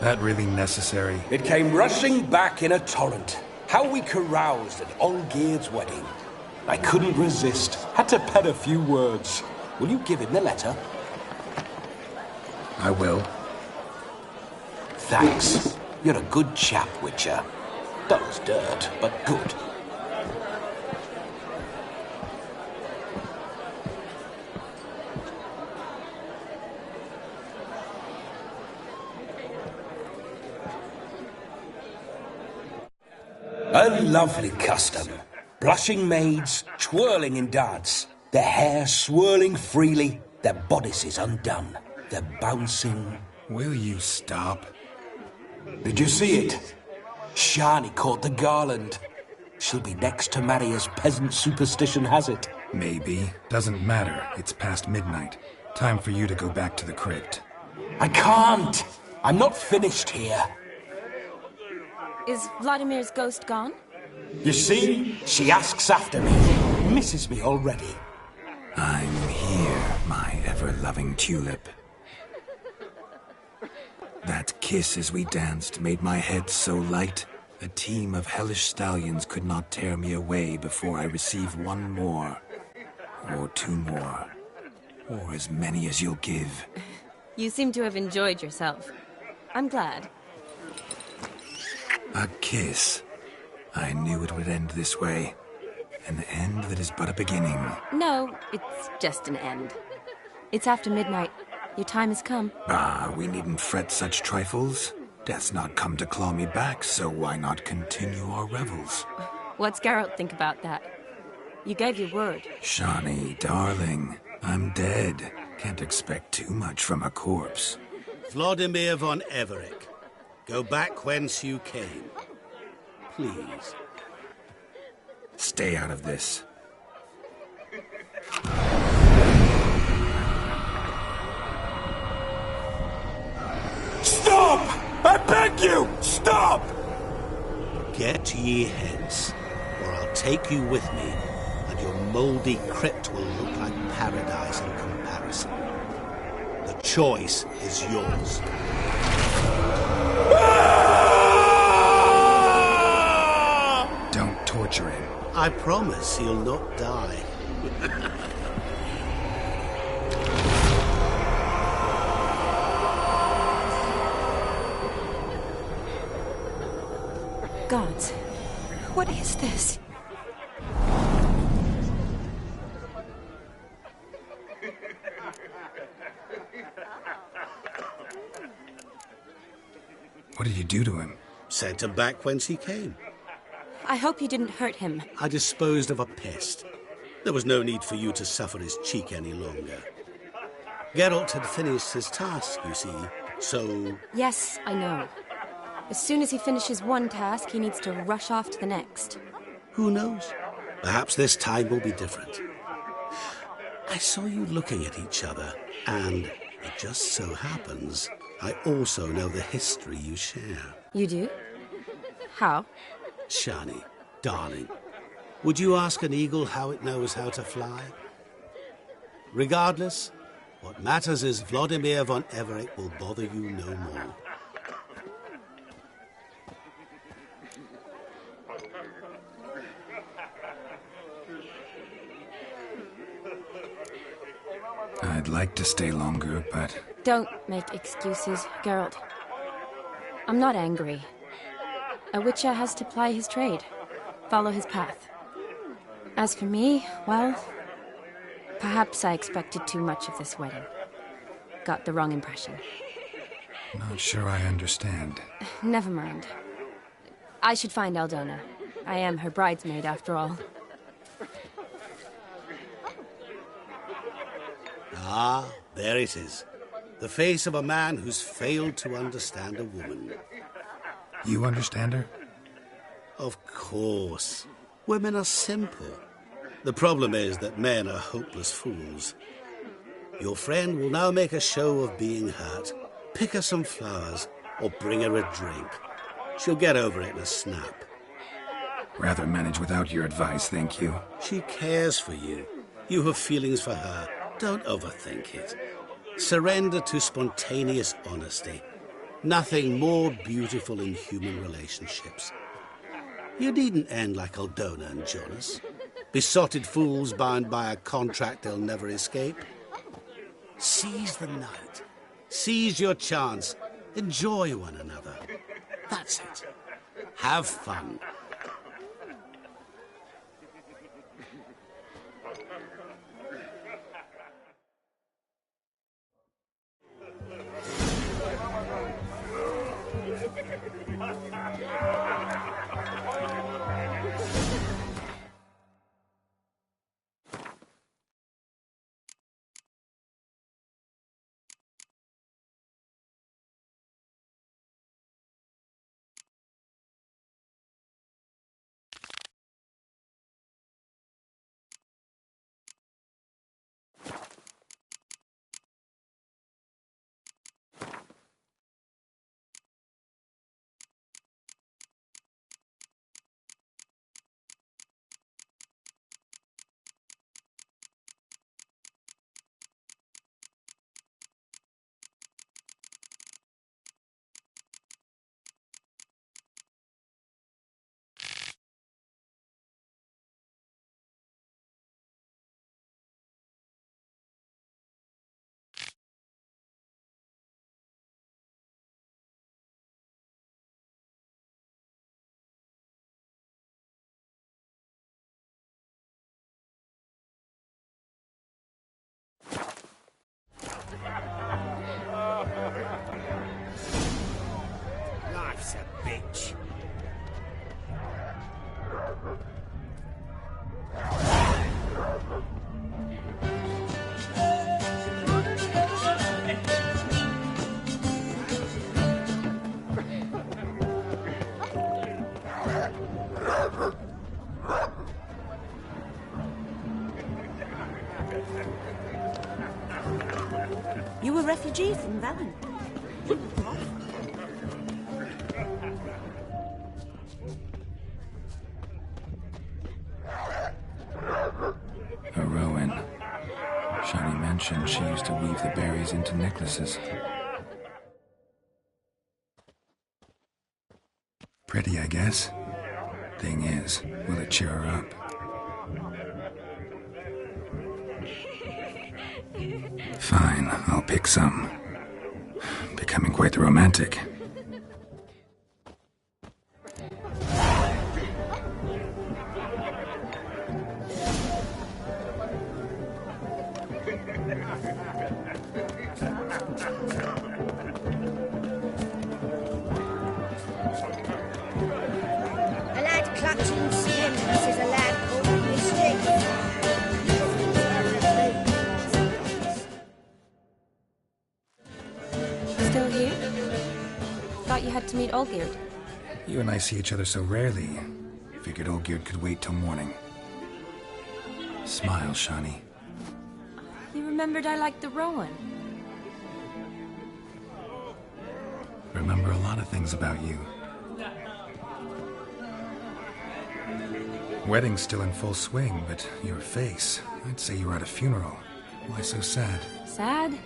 That really necessary? It came rushing back in a torrent. How we caroused at Olgierd's wedding. I couldn't resist. Had to pen a few words. Will you give him the letter? I will. Thanks. You're a good chap, Witcher. Dull as dirt, but good. A lovely custom. Blushing maids, twirling in dance, their hair swirling freely, their bodices undone, their bouncing... Will you stop? Did you see it? Shani caught the garland. She'll be next to marry as peasant superstition has it. Maybe. Doesn't matter. It's past midnight. Time for you to go back to the crypt. I can't! I'm not finished here. Is Vladimir's ghost gone? You see? She asks after me. Misses me already. I'm here, my ever-loving tulip. That kiss as we danced made my head so light. A team of hellish stallions could not tear me away before I receive one more. Or two more. Or as many as you'll give. You seem to have enjoyed yourself. I'm glad. A kiss. I knew it would end this way. An end that is but a beginning. No, it's just an end. It's after midnight. Your time has come. Ah, we needn't fret such trifles. Death's not come to claw me back, so why not continue our revels? What's Geralt think about that? You gave your word. Shawnee, darling, I'm dead. Can't expect too much from a corpse. Vladimir von Everec, go back whence you came. Please. Stay out of this. Stop! I beg you! Stop! Get ye hence, or or I'll take you with me, and your mouldy crypt will look like paradise in comparison. The choice is yours. Don't torture him. I promise he'll not die. Gods, what is this? What did you do to him? Sent him back whence he came. I hope you didn't hurt him. I disposed of a pest. There was no need for you to suffer his cheek any longer. Geralt had finished his task, you see, so... Yes, I know. As soon as he finishes one task, he needs to rush off to the next. Who knows? Perhaps this time will be different. I saw you looking at each other, and it just so happens I also know the history you share. You do? How? Shani, darling, would you ask an eagle how it knows how to fly? Regardless, what matters is Vladimir von Everett will bother you no more. I'd like to stay longer, but... Don't make excuses, Geralt. I'm not angry. A witcher has to ply his trade, follow his path. As for me, well, perhaps I expected too much of this wedding. Got the wrong impression. Not sure I understand. Never mind. I should find Aldona. I am her bridesmaid, after all. Ah, there it is. The face of a man who's failed to understand a woman. You understand her? Of course. Women are simple. The problem is that men are hopeless fools. Your friend will now make a show of being hurt, pick her some flowers, or bring her a drink. She'll get over it in a snap. Rather manage without your advice, thank you. She cares for you. You have feelings for her. Don't overthink it. Surrender to spontaneous honesty. Nothing more beautiful in human relationships. You needn't end like Aldona and Jonas. Besotted fools bound by a contract they'll never escape. Seize the night. Seize your chance. Enjoy one another. That's it. Have fun. Life's a bitch. You a refugee from Velen? mentioned she used to weave the berries into necklaces. Pretty, I guess. Thing is, will it cheer her up? Fine, I'll pick some. Becoming quite the romantic. A lad clutching stems is a lad called Mystic. Still here? Thought you had to meet Olgierd. You and I see each other so rarely. Figured Olgierd could wait till morning. Smile, Shani. You remembered I liked the Rowan. Remember a lot of things about you. Wedding's still in full swing, but your face, I'd say you were at a funeral. Why so sad? Sad?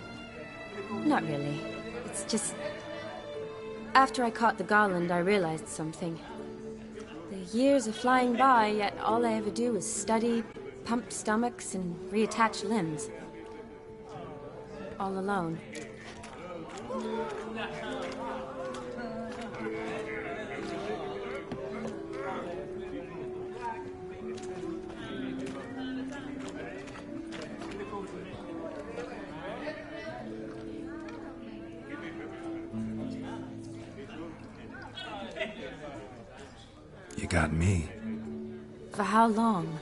Not really. It's just... After I caught the garland, I realized something. The years are flying by, yet all I ever do is study, pump stomachs, and reattach limbs. All alone. You got me. For how long?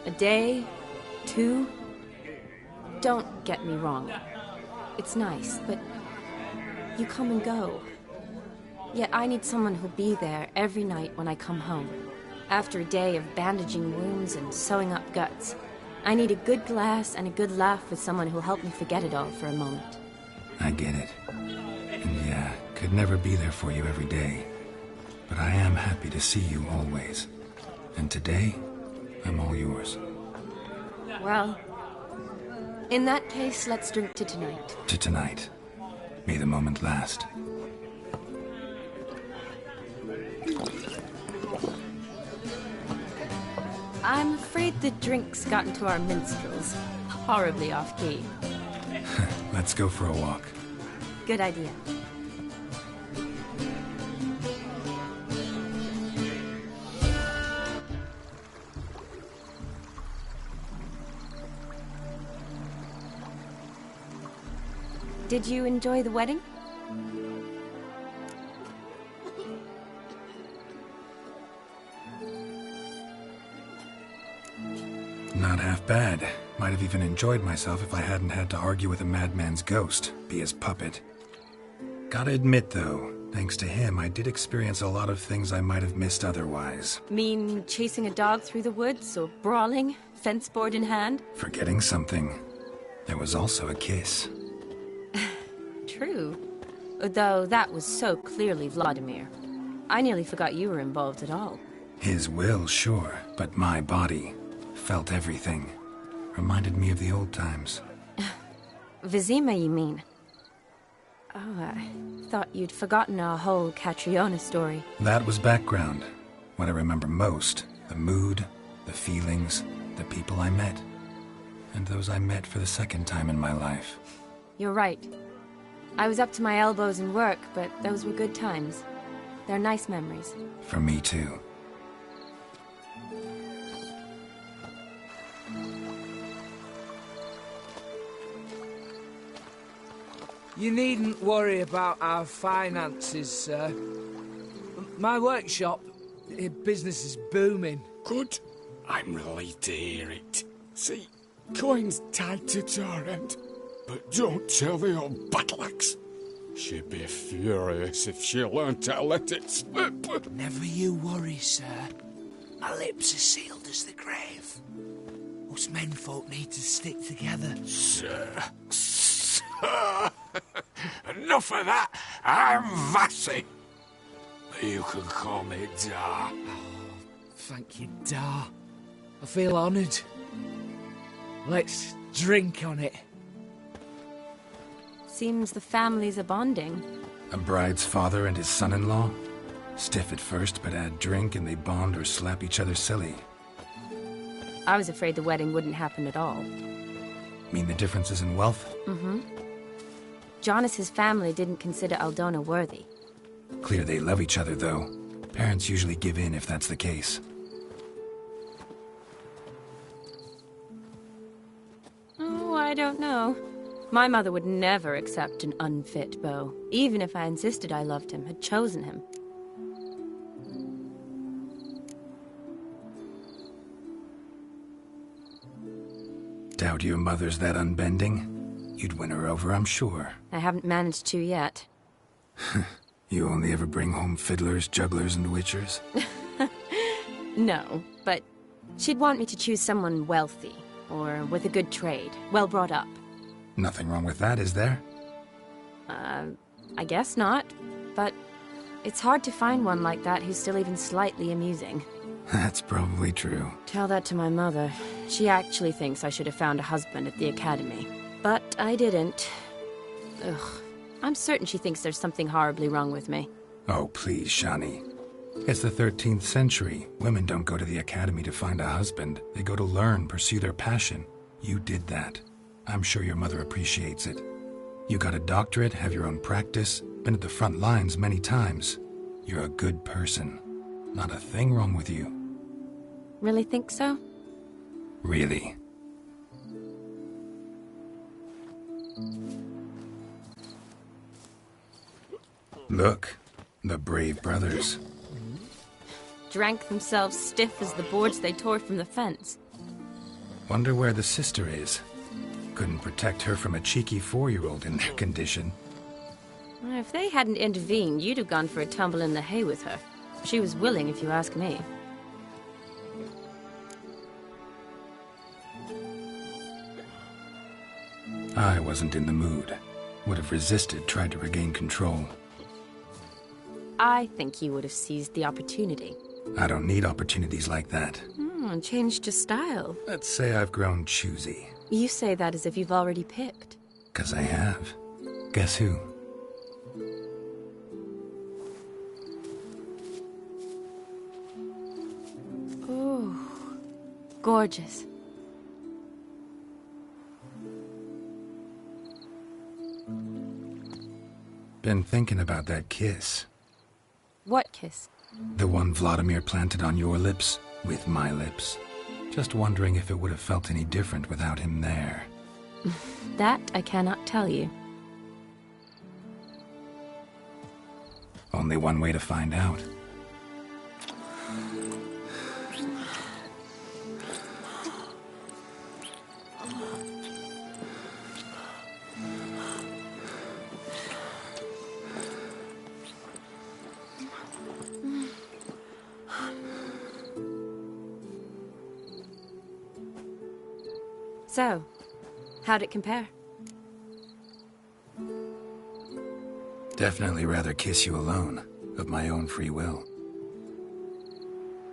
A day? 2? Don't get me wrong. It's nice, but you come and go. Yet I need someone who'll be there every night when I come home. After a day of bandaging wounds and sewing up guts, I need a good glass and a good laugh with someone who'll help me forget it all for a moment. I get it. And yeah, could never be there for you every day. But I am happy to see you always. And today, I'm all yours. Well, in that case, let's drink to tonight. To tonight. May the moment last. I'm afraid the drinks got into our minstrels. Horribly off-key. Let's go for a walk. Good idea. Did you enjoy the wedding? Not half bad. Might have even enjoyed myself if I hadn't had to argue with a madman's ghost, be his puppet. Gotta admit, though, thanks to him, I did experience a lot of things I might have missed otherwise. Mean chasing a dog through the woods, or brawling, fence board in hand? Forgetting something. There was also a kiss. True. Though that was so clearly Vladimir. I nearly forgot you were involved at all. His will, sure, but my body felt everything. Reminded me of the old times. Vizima, you mean? Oh, I thought you'd forgotten our whole Catriona story. That was background. What I remember most, the mood, the feelings, the people I met. And those I met for the second time in my life. You're right. I was up to my elbows in work, but those were good times. They're nice memories. For me, too. You needn't worry about our finances, sir. My workshop, business is booming. Good. I'm relieved to hear it. See, coin's tight to Torrent. But don't tell the old battle-axe. She'd be furious if she learned to let it slip. Never you worry, sir. My lips are sealed as the grave. Us menfolk need to stick together. Sir. Enough of that. I'm Vassy. You can call me Dar. Oh, thank you, Dar. I feel honoured. Let's drink on it. Seems the families are bonding. A bride's father and his son-in-law? Stiff at first, but add drink and they bond or slap each other silly. I was afraid the wedding wouldn't happen at all. Mean the differences in wealth? Mm-hmm. Jonas's family didn't consider Aldona worthy. Clear they love each other, though. Parents usually give in if that's the case. Oh, I don't know. My mother would never accept an unfit beau, even if I insisted I loved him, had chosen him. Doubt your mother's that unbending? You'd win her over, I'm sure. I haven't managed to yet. You only ever bring home fiddlers, jugglers, and witchers? No, but she'd want me to choose someone wealthy, or with a good trade, well brought up. Nothing wrong with that, is there? I guess not, but it's hard to find one like that who's still even slightly amusing. That's probably true. Tell that to my mother. She actually thinks I should have found a husband at the academy. But I didn't. Ugh. I'm certain she thinks there's something horribly wrong with me. Oh, please, Shani. It's the 13th century. Women don't go to the academy to find a husband. They go to learn, pursue their passion. You did that. I'm sure your mother appreciates it. You got a doctorate, have your own practice, been at the front lines many times. You're a good person. Not a thing wrong with you. Really think so? Really. Look, the brave brothers. Drank themselves stiff as the boards they tore from the fence. Wonder where the sister is. Couldn't protect her from a cheeky 4-year-old in their condition. If they hadn't intervened, you'd have gone for a tumble in the hay with her. She was willing, if you ask me. I wasn't in the mood. Would have resisted, tried to regain control. I think you would have seized the opportunity. I don't need opportunities like that. Changed your style. Let's say I've grown choosy. You say that as if you've already picked. 'Cause I have. Guess who? Oh, gorgeous. Been thinking about that kiss. What kiss? The one Vladimir planted on your lips, with my lips. Just wondering if it would have felt any different without him there. That I cannot tell you. Only one way to find out. So, how'd it compare? Definitely rather kiss you alone, of my own free will.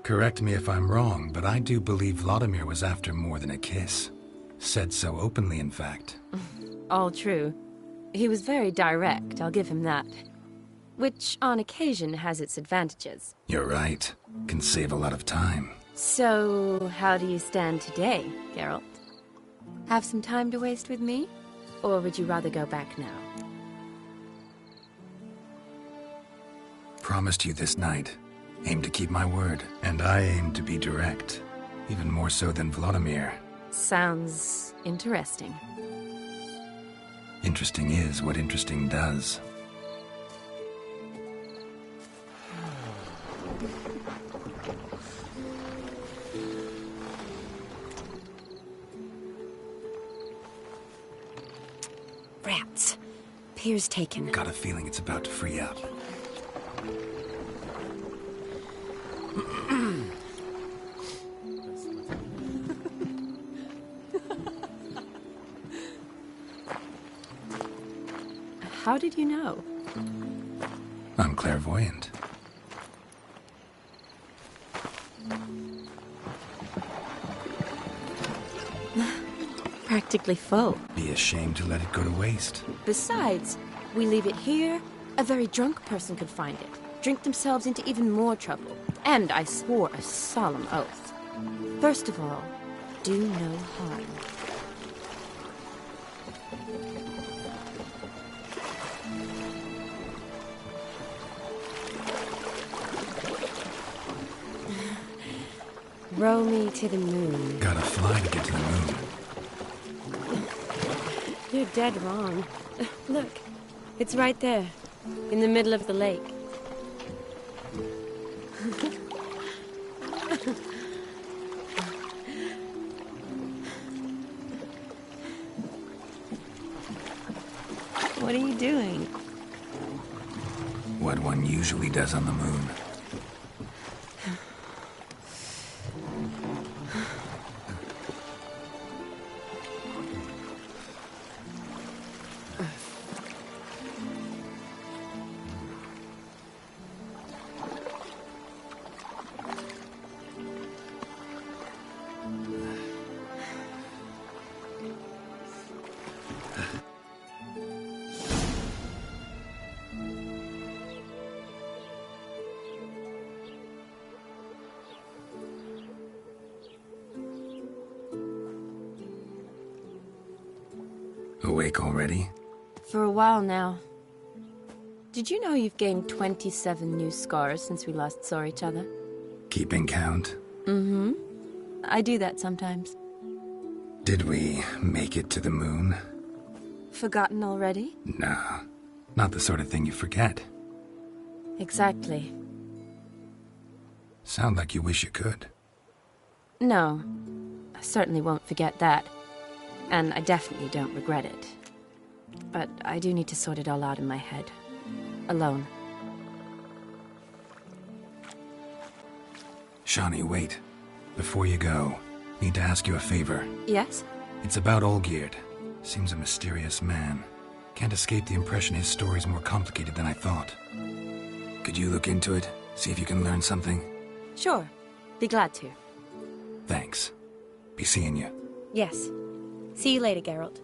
Correct me if I'm wrong, but I do believe Vladimir was after more than a kiss. Said so openly, in fact. All true. He was very direct, I'll give him that. Which, on occasion, has its advantages. You're right. Can save a lot of time. So, how do you stand today, Geralt? Have some time to waste with me? Or would you rather go back now? Promised you this night. Aim to keep my word. And I aim to be direct. Even more so than Vladimir. Sounds interesting. Interesting is what interesting does. Rats. Pier's taken. Got a feeling it's about to free up. How did you know? I'm clairvoyant. Practically full. Be ashamed to let it go to waste. Besides, we leave it here, a very drunk person could find it, drink themselves into even more trouble. And I swore a solemn oath. First of all, do no harm. Row me to the moon. Gotta fly to get to the moon. You're dead wrong. Look, it's right there, in the middle of the lake. What are you doing? What one usually does on the moon. Awake already? For a while now. Did you know you've gained 27 new scars since we last saw each other? Keeping count? Mm-hmm. I do that sometimes. Did we make it to the moon? Forgotten already? Nah, not the sort of thing you forget. Exactly. Sound like you wish you could. No, I certainly won't forget that. And I definitely don't regret it. But I do need to sort it all out in my head. Alone. Shani, wait. Before you go, need to ask you a favor. Yes? It's about Olgierd. Seems a mysterious man. Can't escape the impression his story's more complicated than I thought. Could you look into it? See if you can learn something? Sure. Be glad to. Thanks. Be seeing you. Yes. See you later, Geralt.